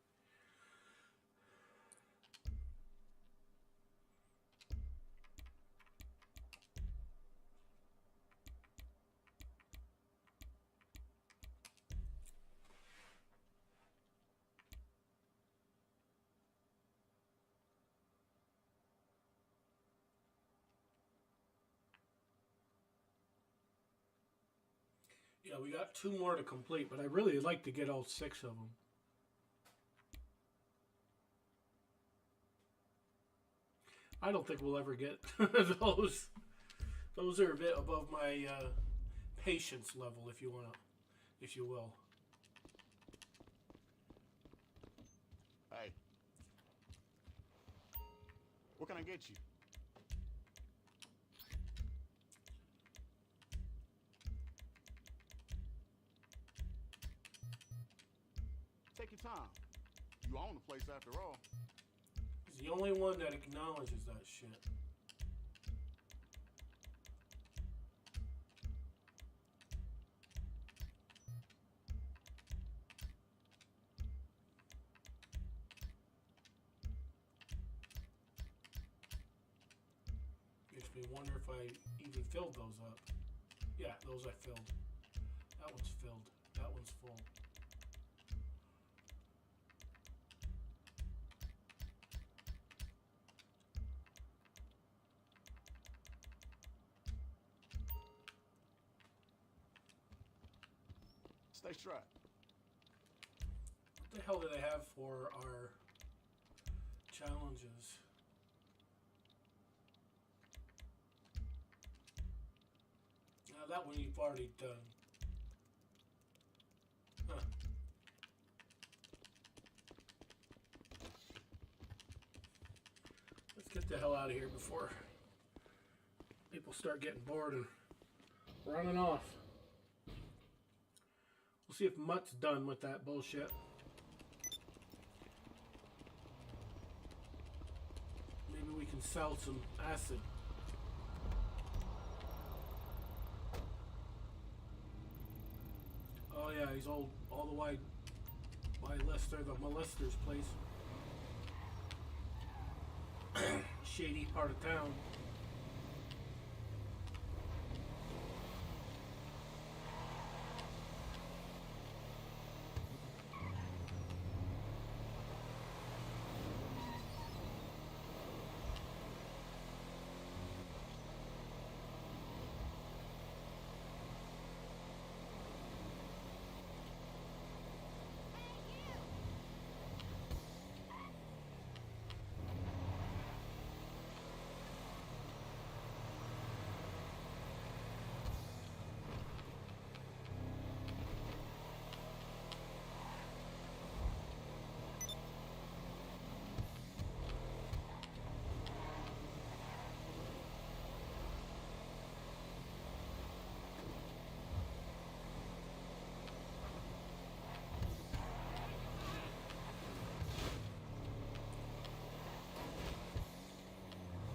Yeah, we got 2 more to complete, but I really like to get all 6 of them. I don't think we'll ever get those. Those are a bit above my patience level, if you will. Hey. What can I get you? Take your time. You own the place after all. He's the only one that acknowledges that shit. Makes me wonder if I even filled those up. Yeah, those I filled. That one's filled. That one's full. Stay strapped. What the hell do they have for our challenges? Now that one you've already done. Huh. Let's get the hell out of here before people start getting bored and running off. We'll see if Mutt's done with that bullshit. Maybe we can sell some acid. Oh yeah, he's all the way by Lester, the molester's place. Shady part of town.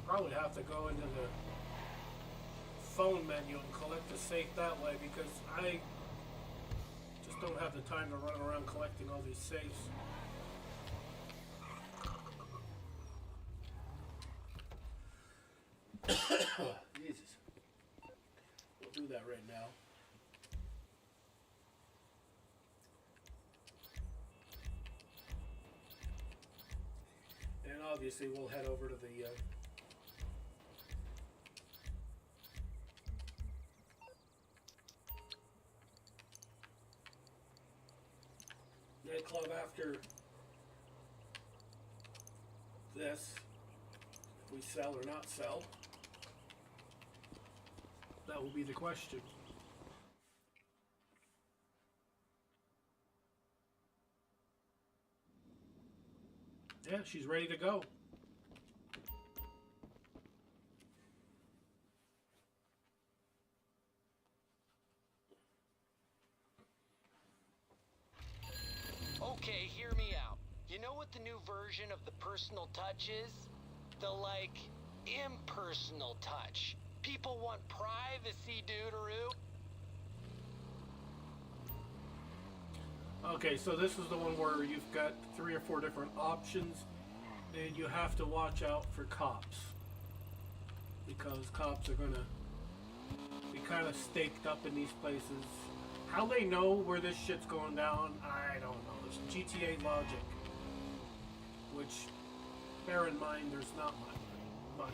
Probably have to go into the phone menu and collect the safe that way, because I just don't have the time to run around collecting all these safes. Jesus. We'll do that right now. And obviously we'll head over to the nightclub after this. If we sell or not sell, that will be the question. Yeah, she's ready to go. Okay, hear me out. You know what the new version of the personal touch is? The, like, impersonal touch. People want privacy, dude-a-roo. Okay, so this is the one where you've got 3 or 4 different options, and you have to watch out for cops. Because cops are gonna be kind of staked up in these places. How they know where this shit's going down, I don't know. It's GTA logic. Which, bear in mind, there's not much.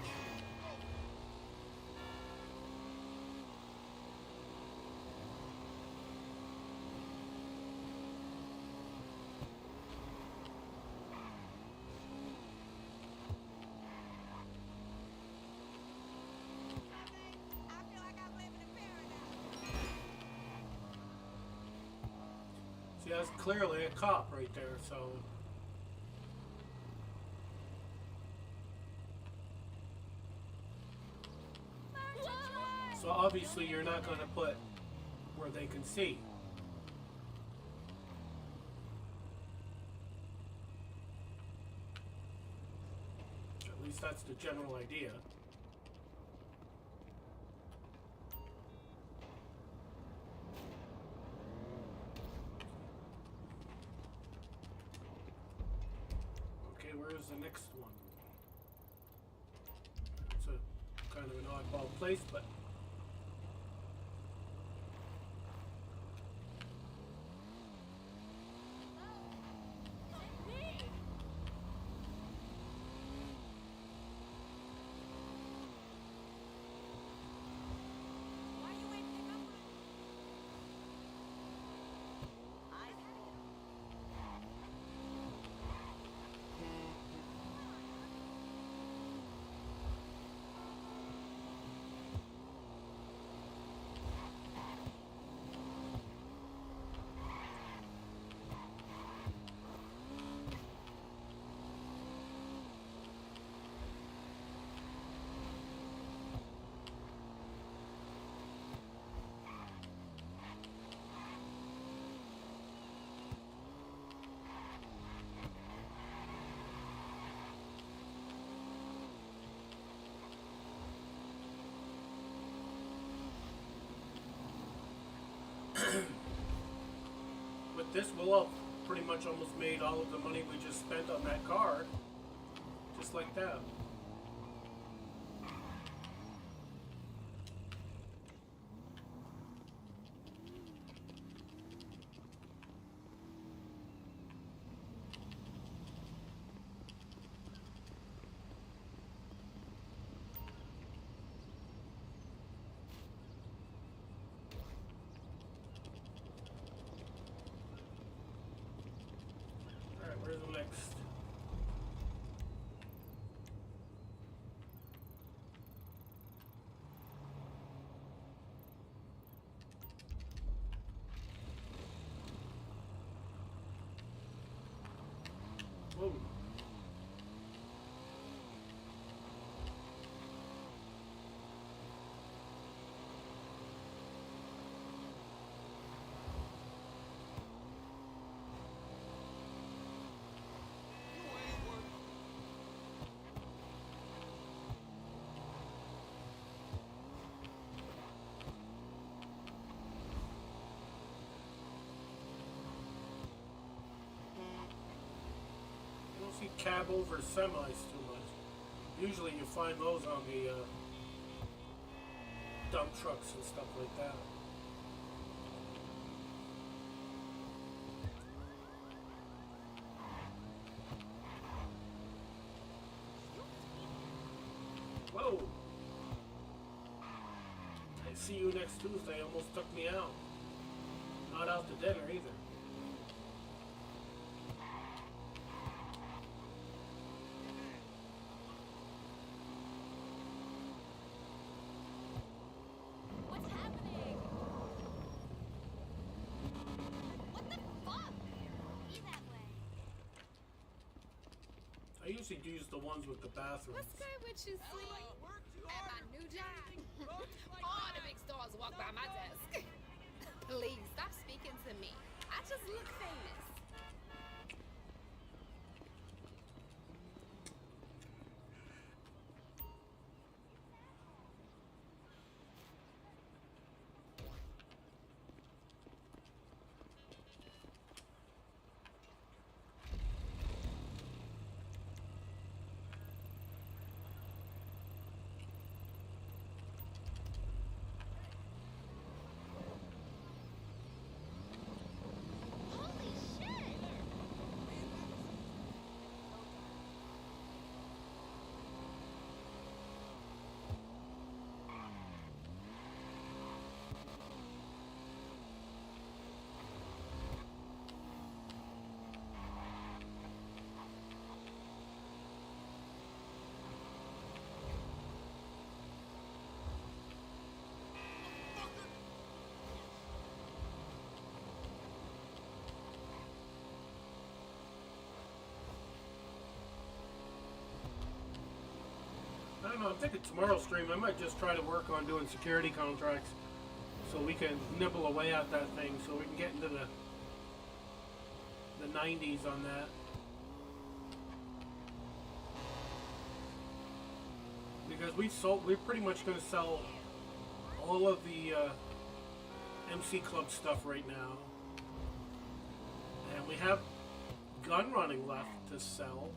See, that's clearly a cop right there, so... So obviously you're not going to put where they can see. At least that's the general idea. Okay, where's the next one? It's a kind of an oddball place, but with this, we'll have pretty much almost made all of the money we just spent on that car. Just like that. Where's the next? Whoa. See cab over semis too much. Usually you find those on the dump trucks and stuff like that. Whoa! I see you next Tuesday almost took me out. Not out to dinner either. I usually use the ones with the bathrooms. What's good with you, sleep? At my new job, all the big stars walk by my desk. Please, stop speaking to me. I just look famous. don't know, I'm thinking tomorrow's stream I might just try to work on doing security contracts so we can nibble away at that thing so we can get into the 90s on that. Because we're pretty much going to sell all of the MC Club stuff right now. And we have gun running left to sell.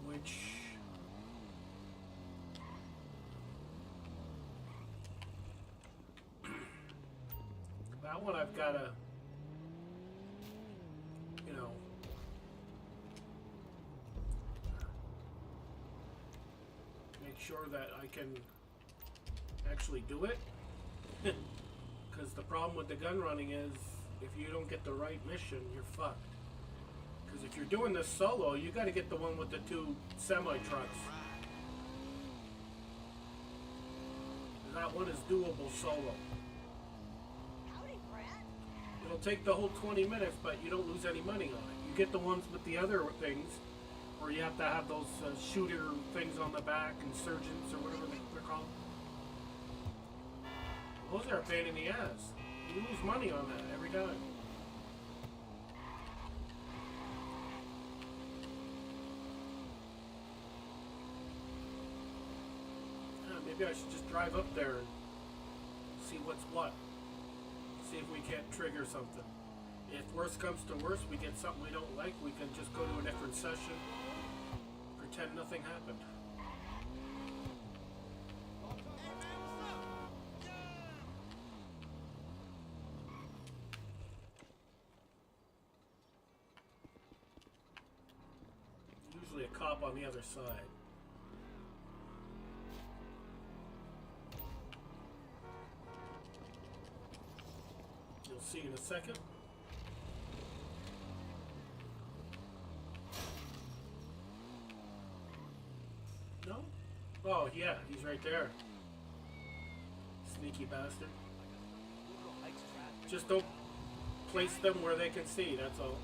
Which... that one I've got to... you know... make sure that I can actually do it. Because the problem with the gun running is if you don't get the right mission, you're fucked. Because if you're doing this solo, you got to get the one with the 2 semi-trucks. That one is doable solo. It'll take the whole 20 minutes, but you don't lose any money on it. You get the ones with the other things, where you have to have those shooter things on the back, insurgents or whatever they're called. Those are a pain in the ass. You lose money on that every time. Maybe I should just drive up there and see what's what. See if we can't trigger something. If worse comes to worse, we get something we don't like, we can just go to a different session, pretend nothing happened. Usually a cop on the other side. You'll see in a second. No? Oh, yeah, he's right there. Sneaky bastard. Just don't place them where they can see, that's all.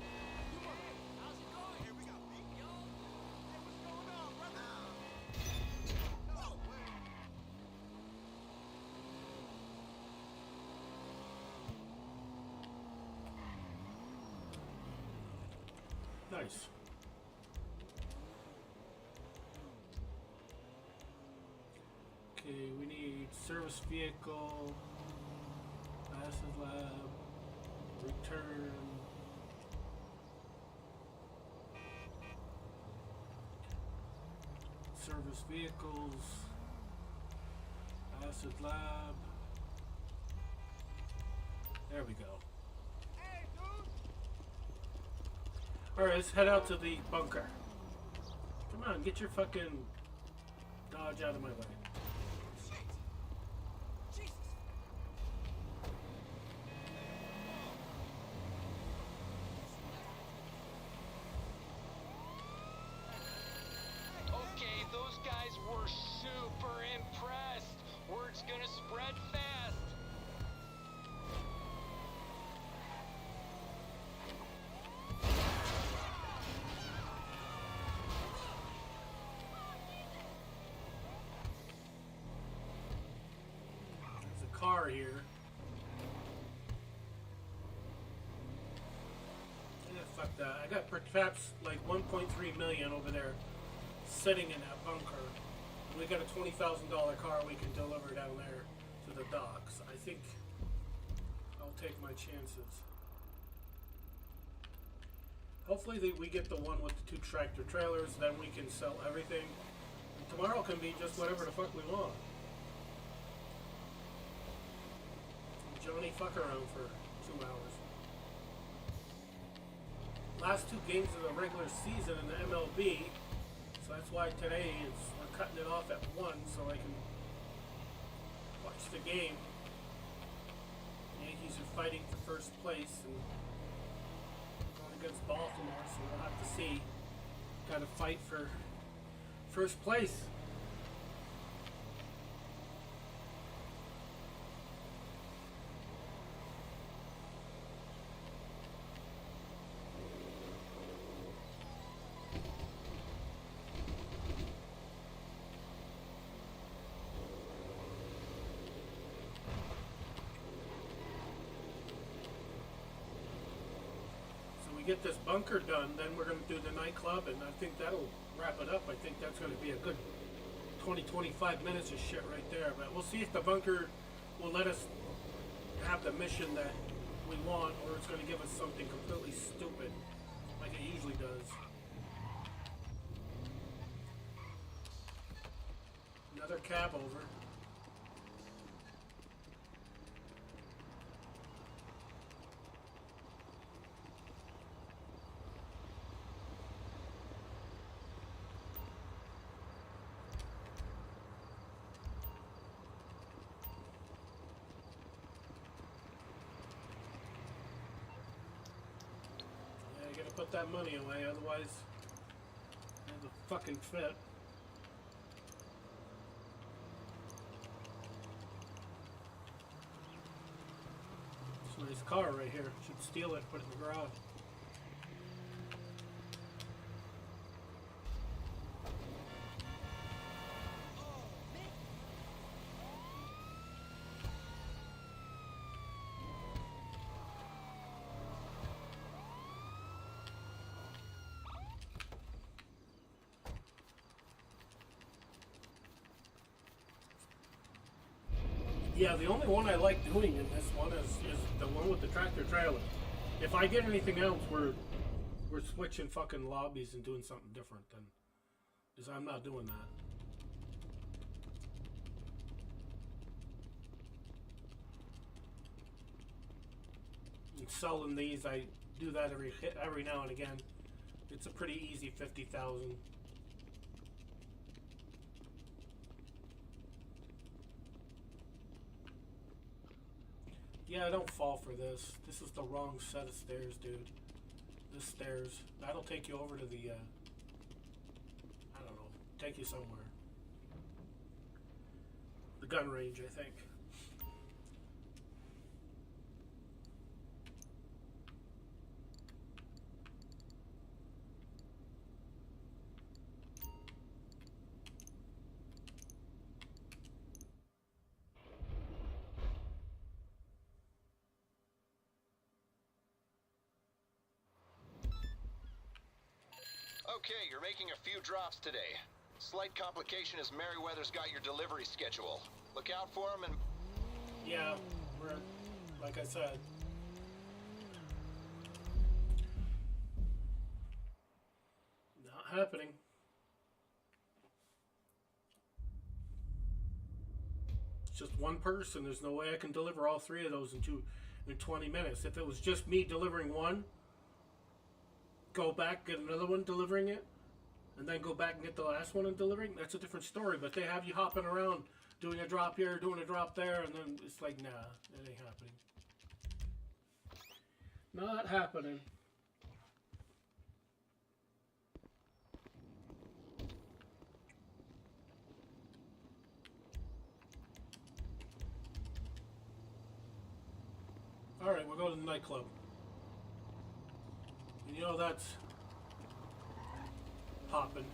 Nice. Okay, we need service vehicle, Acid Lab, return. Service vehicles, Acid Lab. There we go. Alright, let's head out to the bunker. Come on, get your fucking Dodge out of my way. Okay, those guys were super impressed. Word's gonna spread fast. Car here. Yeah, fuck that. I got perhaps like 1.3 million over there sitting in that bunker. We got a $20,000 car we can deliver down there to the docks. I think I'll take my chances. Hopefully we get the one with the 2 tractor trailers, then we can sell everything. And tomorrow can be just whatever the fuck we want. Johnny fuck around for 2 hours. Last 2 games of the regular season in the MLB, so that's why today we're cutting it off at 1 so I can watch the game. The Yankees are fighting for first place and going against Baltimore, so we'll have to see. Got to fight for first place. get this bunker done, then we're going to do the nightclub, and I think that'll wrap it up. I think that's going to be a good 20-25 minutes of shit right there. But we'll see if the bunker will let us have the mission that we want, or it's going to give us something completely stupid, like it usually does. Another cab over. Put that money away, otherwise it has a fucking fit. It's a nice car right here. Should steal it, put it in the garage. Yeah, the only one I like doing in this one is the one with the tractor trailer. If I get anything else, we're switching fucking lobbies and doing something different then. Because I'm not doing that. And selling these, I do that every now and again. It's a pretty easy 50,000. Yeah, don't fall for this. This is the wrong set of stairs, dude. This stairs. That'll take you over to the, I don't know, take you somewhere. The gun range, I think. Okay, you're making a few drops today. Slight complication is Merryweather's got your delivery schedule. Look out for him and... Yeah, we're, like I said. Not happening. It's just one person. There's no way I can deliver all three of those in 20 minutes. If it was just me delivering one, go back, get another one delivering it, and then go back and get the last one and delivering, that's a different story. But they have you hopping around, doing a drop here, doing a drop there, and then it's like, nah, it ain't happening. Not happening. Alright, we'll go to the nightclub. You know that's popping.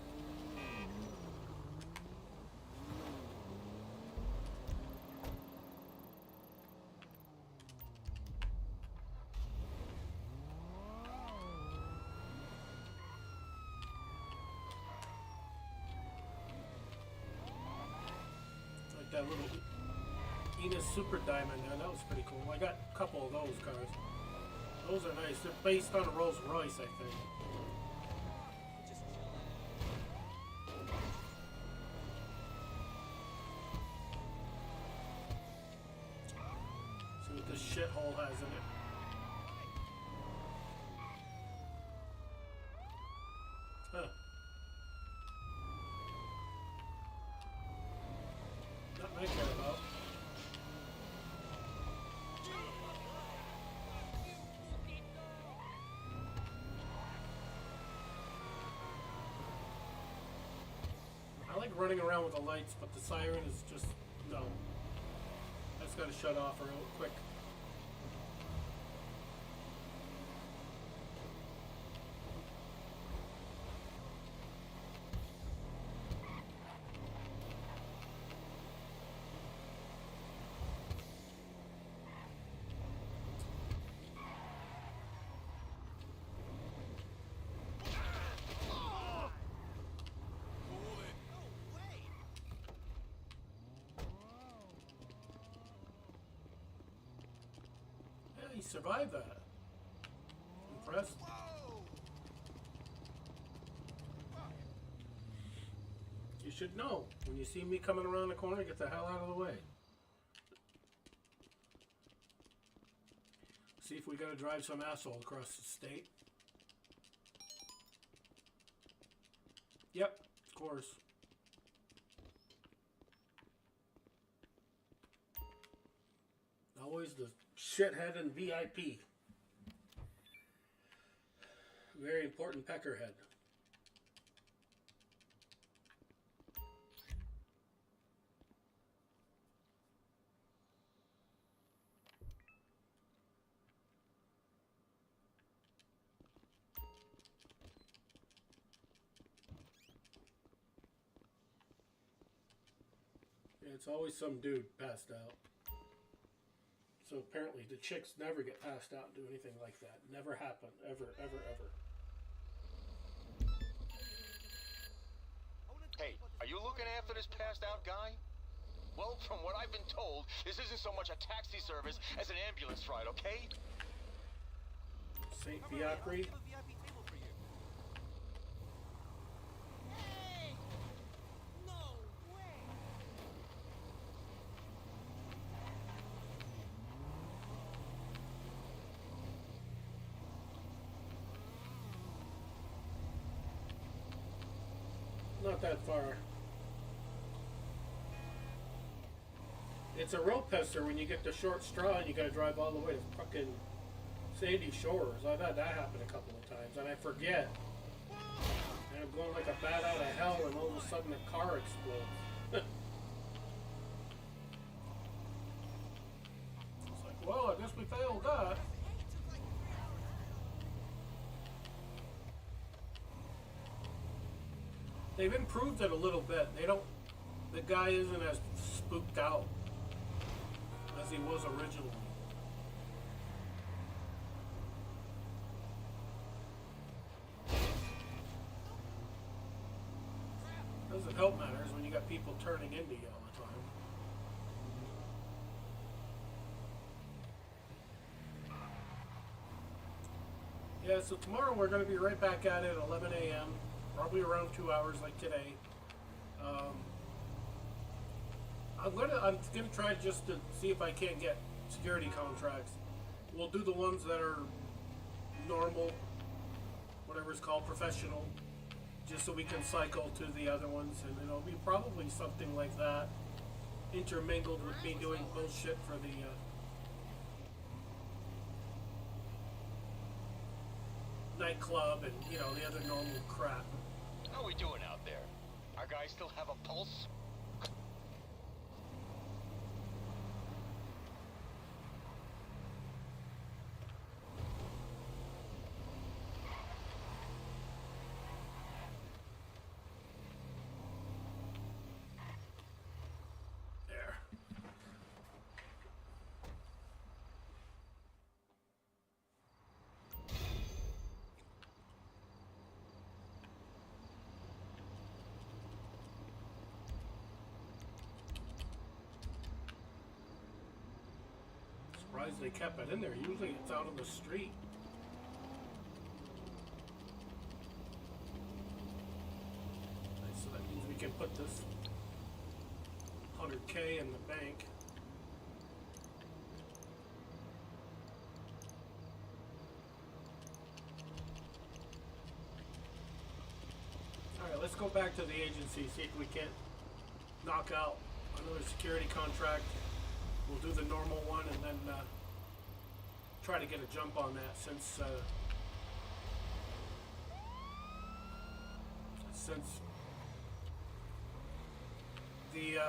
Like that little Enos Super Diamond there, that was pretty cool. I got a couple of those cars. Those are nice. They're based on a Rolls Royce, I think. See what this shithole has in it. Huh. Nothing I care about. I like running around with the lights, but the siren is just, no. That's gotta shut off real quick. he survived that. Impressed. You should know. When you see me coming around the corner, get the hell out of the way. See if we gotta drive some asshole across the state. Yep, of course. Always the shithead and VIP. Very important peckerhead. It's always some dude passed out. So apparently the chicks never get passed out and do anything like that. Never happen. Ever, ever, ever. Hey, are you looking after this passed out guy? Well, from what I've been told, this isn't so much a taxi service as an ambulance ride, okay? St. Fiacre. Not that far. It's a real pisser when you get the short straw and you gotta drive all the way to fucking Sandy Shores. I've had that happen a couple of times and I forget. And I'm going like a bat out of hell and all of a sudden the car explodes. It's like, well, I guess we failed that. They've improved it a little bit. The guy isn't as spooked out as he was originally. Doesn't help matters when you got people turning into you all the time. Yeah, so tomorrow we're going to be right back at it at 11 a.m. Probably around 2 hours like today. I'm gonna try just to see if I can't get security contracts. We'll do the ones that are normal, whatever it's called, professional, just so we can cycle to the other ones, and it'll be probably something like that, intermingled with me doing bullshit for the nightclub and the other normal crap. How we doing out there? Our guys still have a pulse? There. Surprised they kept it in there. Usually it's out on the street. So that means we can put this 100K in the bank. Alright, let's go back to the agency, see if we can't knock out another security contract. We'll do the normal one and then try to get a jump on that since the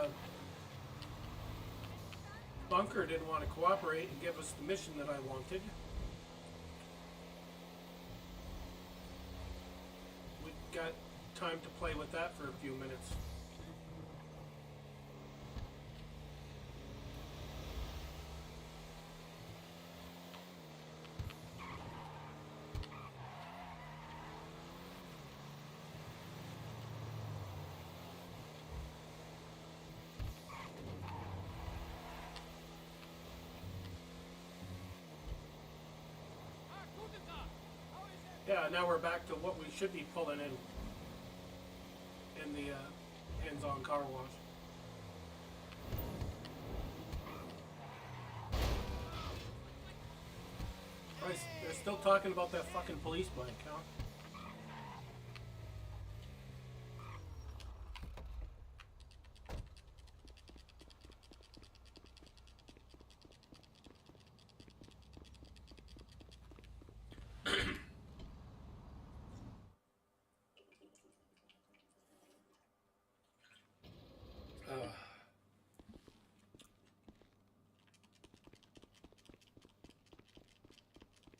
bunker didn't want to cooperate and give us the mission that I wanted. We got time to play with that for a few minutes. Yeah, now we're back to what we should be pulling in the hands-on car wash. Christ, they're still talking about that fucking police bike, huh?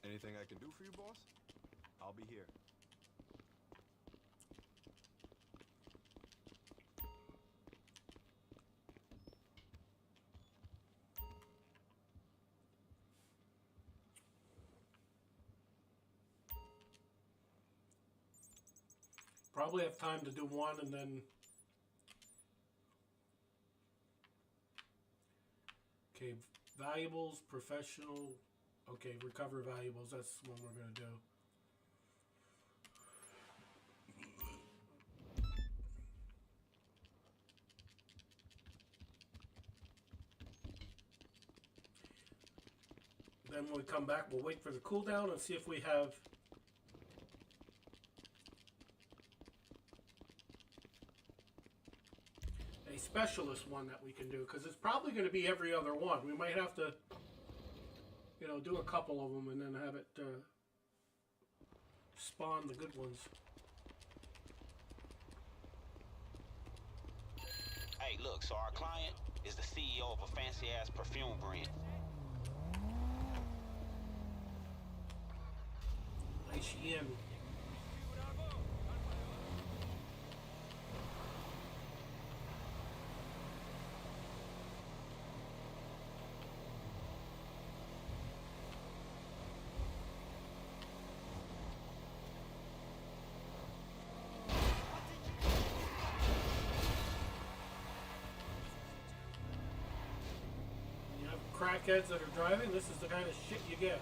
Anything I can do for you, boss? I'll be here. Probably have time to do one and then... Okay, valuables, professional... Okay, recover valuables, that's what we're going to do. Then when we come back, we'll wait for the cooldown and see if we have... a specialist one that we can do, because it's probably going to be every other one. We might have to, you know, do a couple of them and then have it spawn the good ones. Hey, look, so our client is the CEO of a fancy-ass perfume brand. HEM. Crackheads that are driving, this is the kind of shit you get.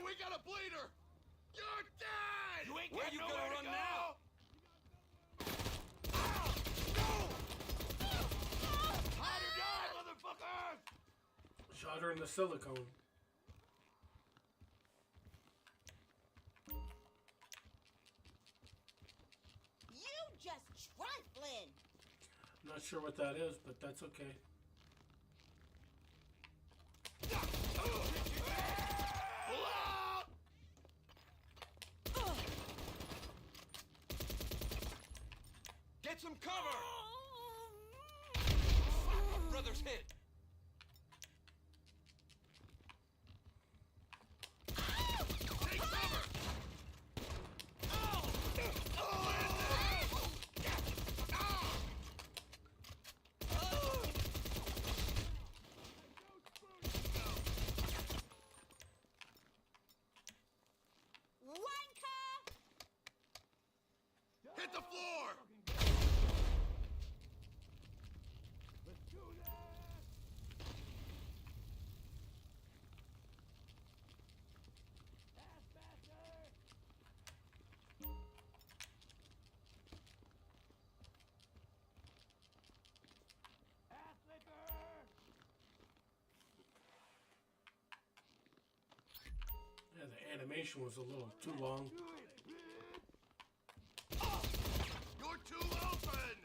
We got a bleeder! You're dead! You ain't Where got you nowhere gonna to run go! now? Ah! No! Hide or die, motherfuckers! Shot her in the silicone. You just trifling. Not sure what that is, but that's okay. Get some cover! Brother's hit. Take cover! Wanker! Hit the floor! Yeah, the animation was a little too long. You're too open!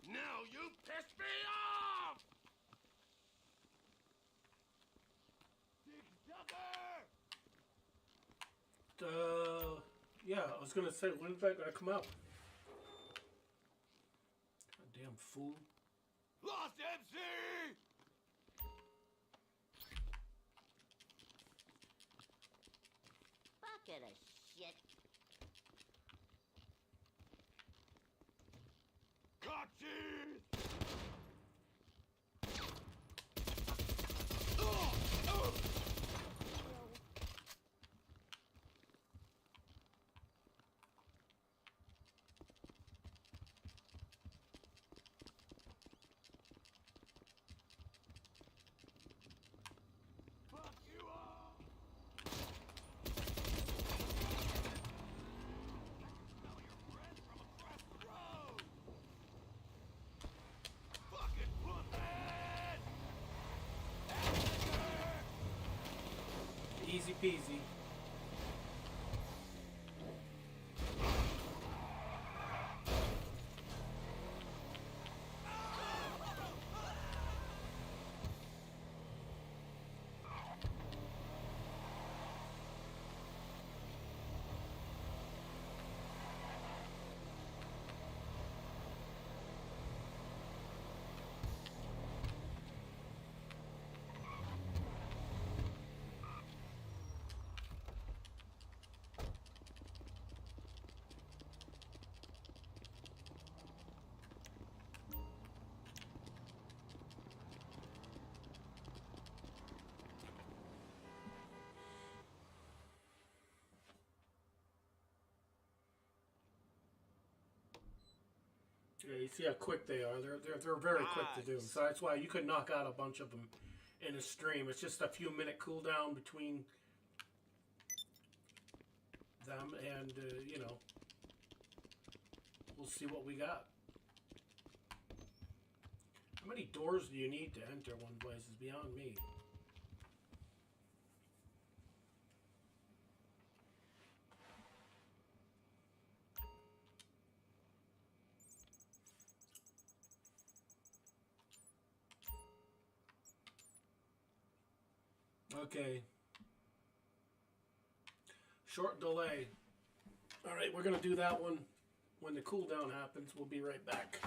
Now you pissed me off! Yeah, I was gonna say, when's that gonna come out? fool. Lost MC! Bucket of shit. Cockteeth! Fuck you all! Smell your breath from across the road! Fucking pussy! Easy peasy. Yeah, you see how quick they are. They're very quick to do. So that's why you could knock out a bunch of them in a stream. It's just a few minute cooldown between them, and you know, we'll see what we got. How many doors do you need to enter one place is beyond me. Okay. Short delay. Alright, we're going to do that one when the cooldown happens. We'll be right back.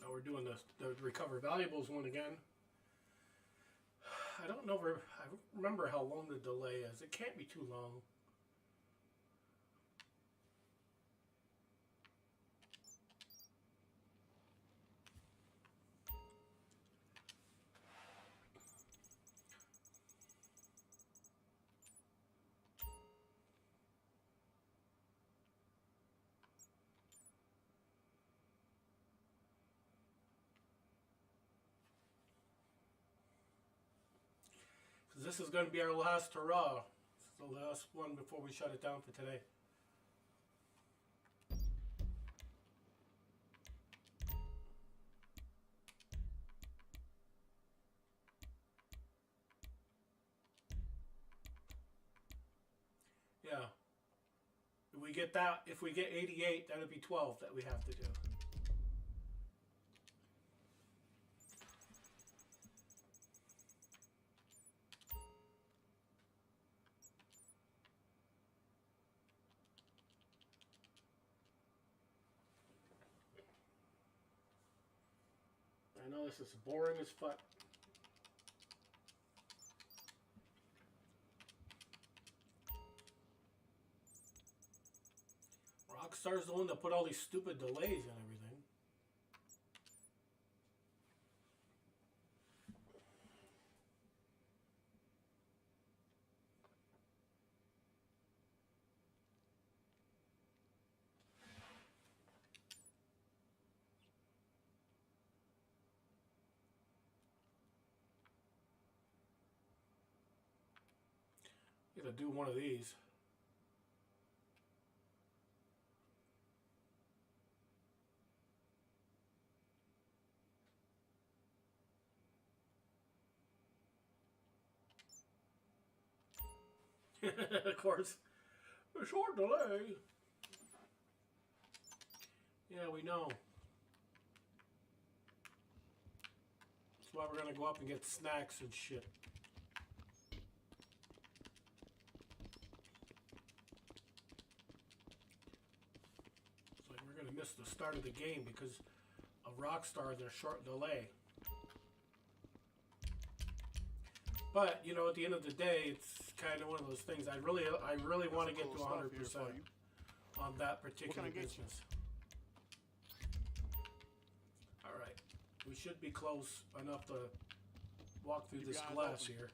Now we're doing the recover valuables one again. I don't know. I remember how long the delay is. It can't be too long. This is going to be our last hurrah. This is the last one before we shut it down for today. Yeah. If we get that, if we get 88, that would be 12 that we have to do. I know this is boring as fuck. Rockstar's the one that put all these stupid delays and everything. Gotta do one of these. Of course, a short delay. Yeah, we know. That's why we're gonna go up and get snacks and shit. It's like we're gonna miss the start of the game because of Rockstar, their short delay. But you know, at the end of the day, it's kind of one of those things. I really want to get to 100% on that particular business. All right, we should be close enough to walk through this glass here.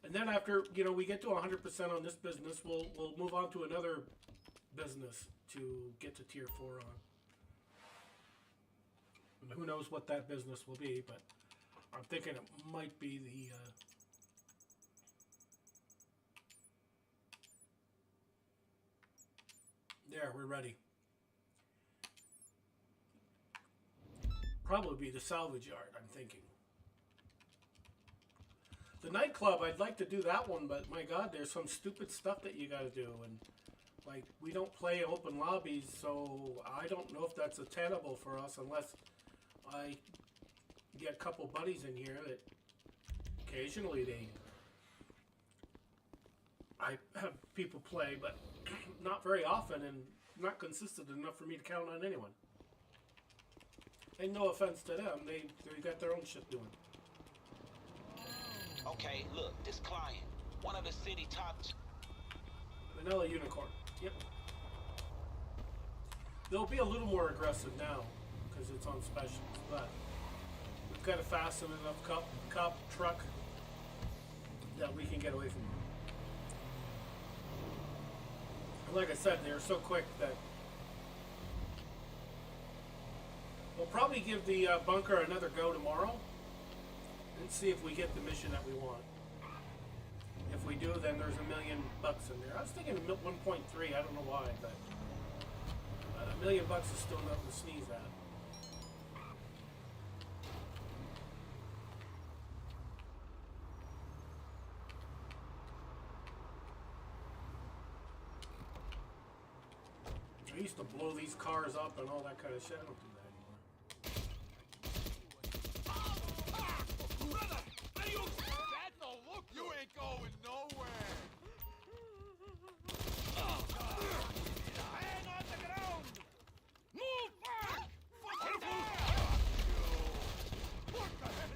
And then after, you know, we get to 100% on this business, we'll move on to another business to get to tier 4 on. And who knows what that business will be, but I'm thinking it might be the there, we're ready. Probably be the salvage yard, I'm thinking. The nightclub, I'd like to do that one, but my god, there's some stupid stuff that you gotta do, and like, we don't play open lobbies, so I don't know if that's attainable for us unless I get a couple buddies in here that occasionally I have people play, but not very often and not consistent enough for me to count on anyone. And no offense to them, they got their own shit doing. Okay, look, this client, one of the city top... Vanilla Unicorn. Yep. They'll be a little more aggressive now because it's on specials, but we've got a fast enough cop truck that we can get away from them. And like I said, they're so quick that we'll probably give the bunker another go tomorrow and see if we get the mission that we want. If we do, then there's $1 million in there. I was thinking 1.3. I don't know why, but $1 million is still nothing to sneeze at. I used to blow these cars up and all that kind of shit. I don't do that anymore. Brother, are you... That's a look. You ain't going nowhere. Hang on the ground. Move back. Fucking down. What the hell?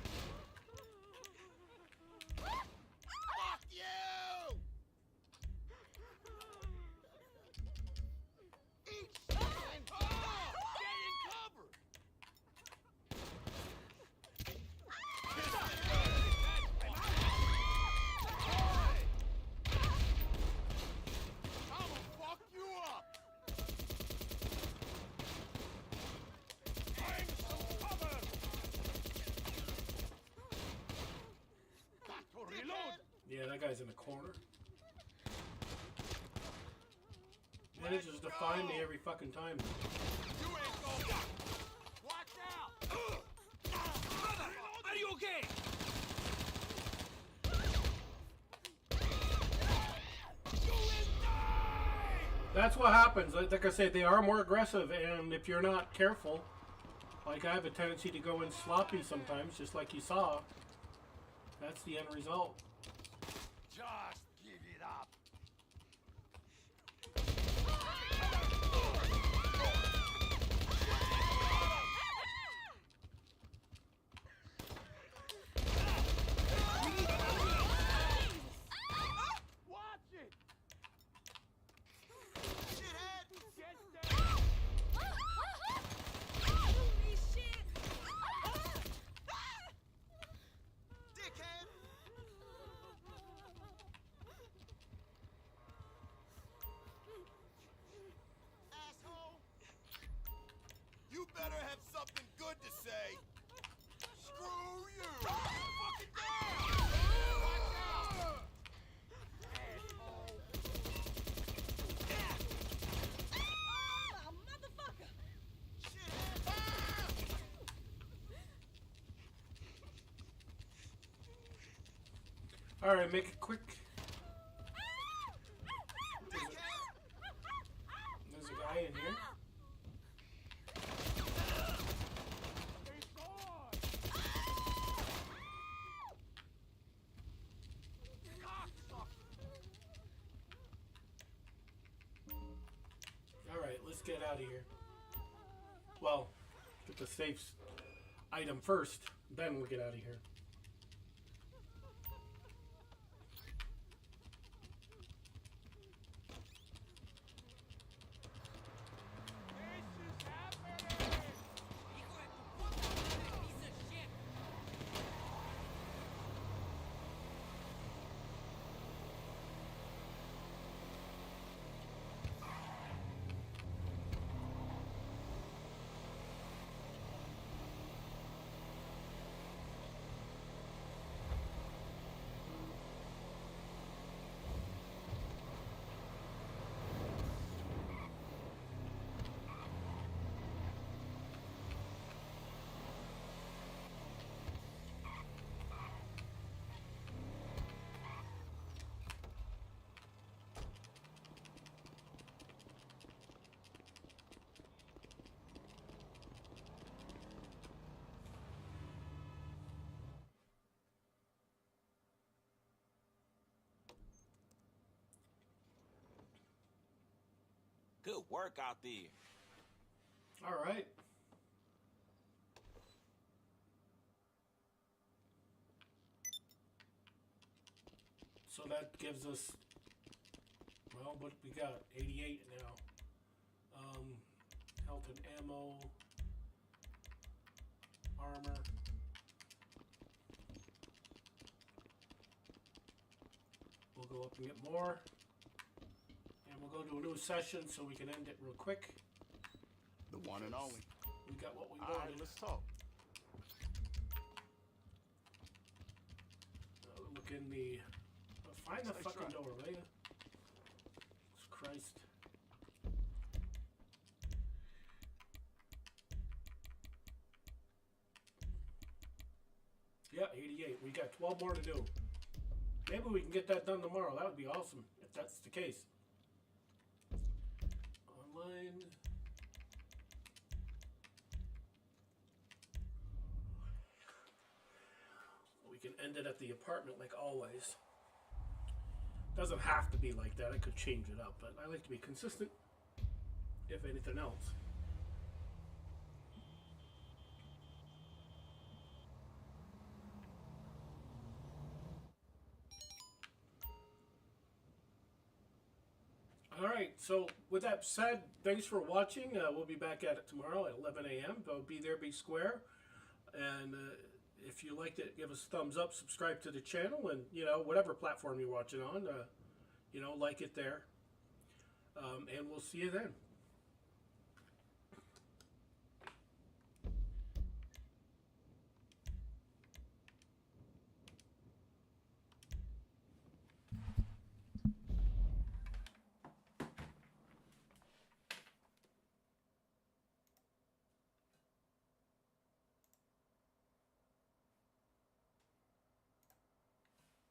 Fuck you. Eat something. Get in cover. Yeah, that guy's in the corner. Manages to find me every fucking time. You ain't going. Watch out! Brother, are you okay? game! That's what happens. Like I said, they are more aggressive, and if you're not careful, like I have a tendency to go in sloppy sometimes, just like you saw. That's the end result. Just give it up. Watch it! Shithead! Get down! Holy shit! Dickhead! Asshole! You better have something good to say. Screw you! Fucking down! Watch out! Asshole! Oh, motherfucker! Alright, make it quick. There's a guy in here. Alright, let's get out of here. Well, get the safe item first, then we'll get out of here. Good work out there. All right. So that gives us, well, what we got? 88 now. Health and ammo, armor. We'll go up and get more. And we'll go to a new session so we can end it real quick. The one and only. We got what we All wanted. right, let's talk. Look in the... find the Stay fucking strapped. door, will ya? Jesus Christ. Yeah, 88. We got 12 more to do. Maybe we can get that done tomorrow. That would be awesome, if that's the case. Online. We can end it at the apartment like always. Doesn't have to be like that. I could change it up, but I like to be consistent, if anything else. Alright, so with that said, thanks for watching. We'll be back at it tomorrow at 11 a.m. Be there, be square. And if you liked it, give us a thumbs up, subscribe to the channel, and, you know, whatever platform you're watching on, you know, like it there. And we'll see you then.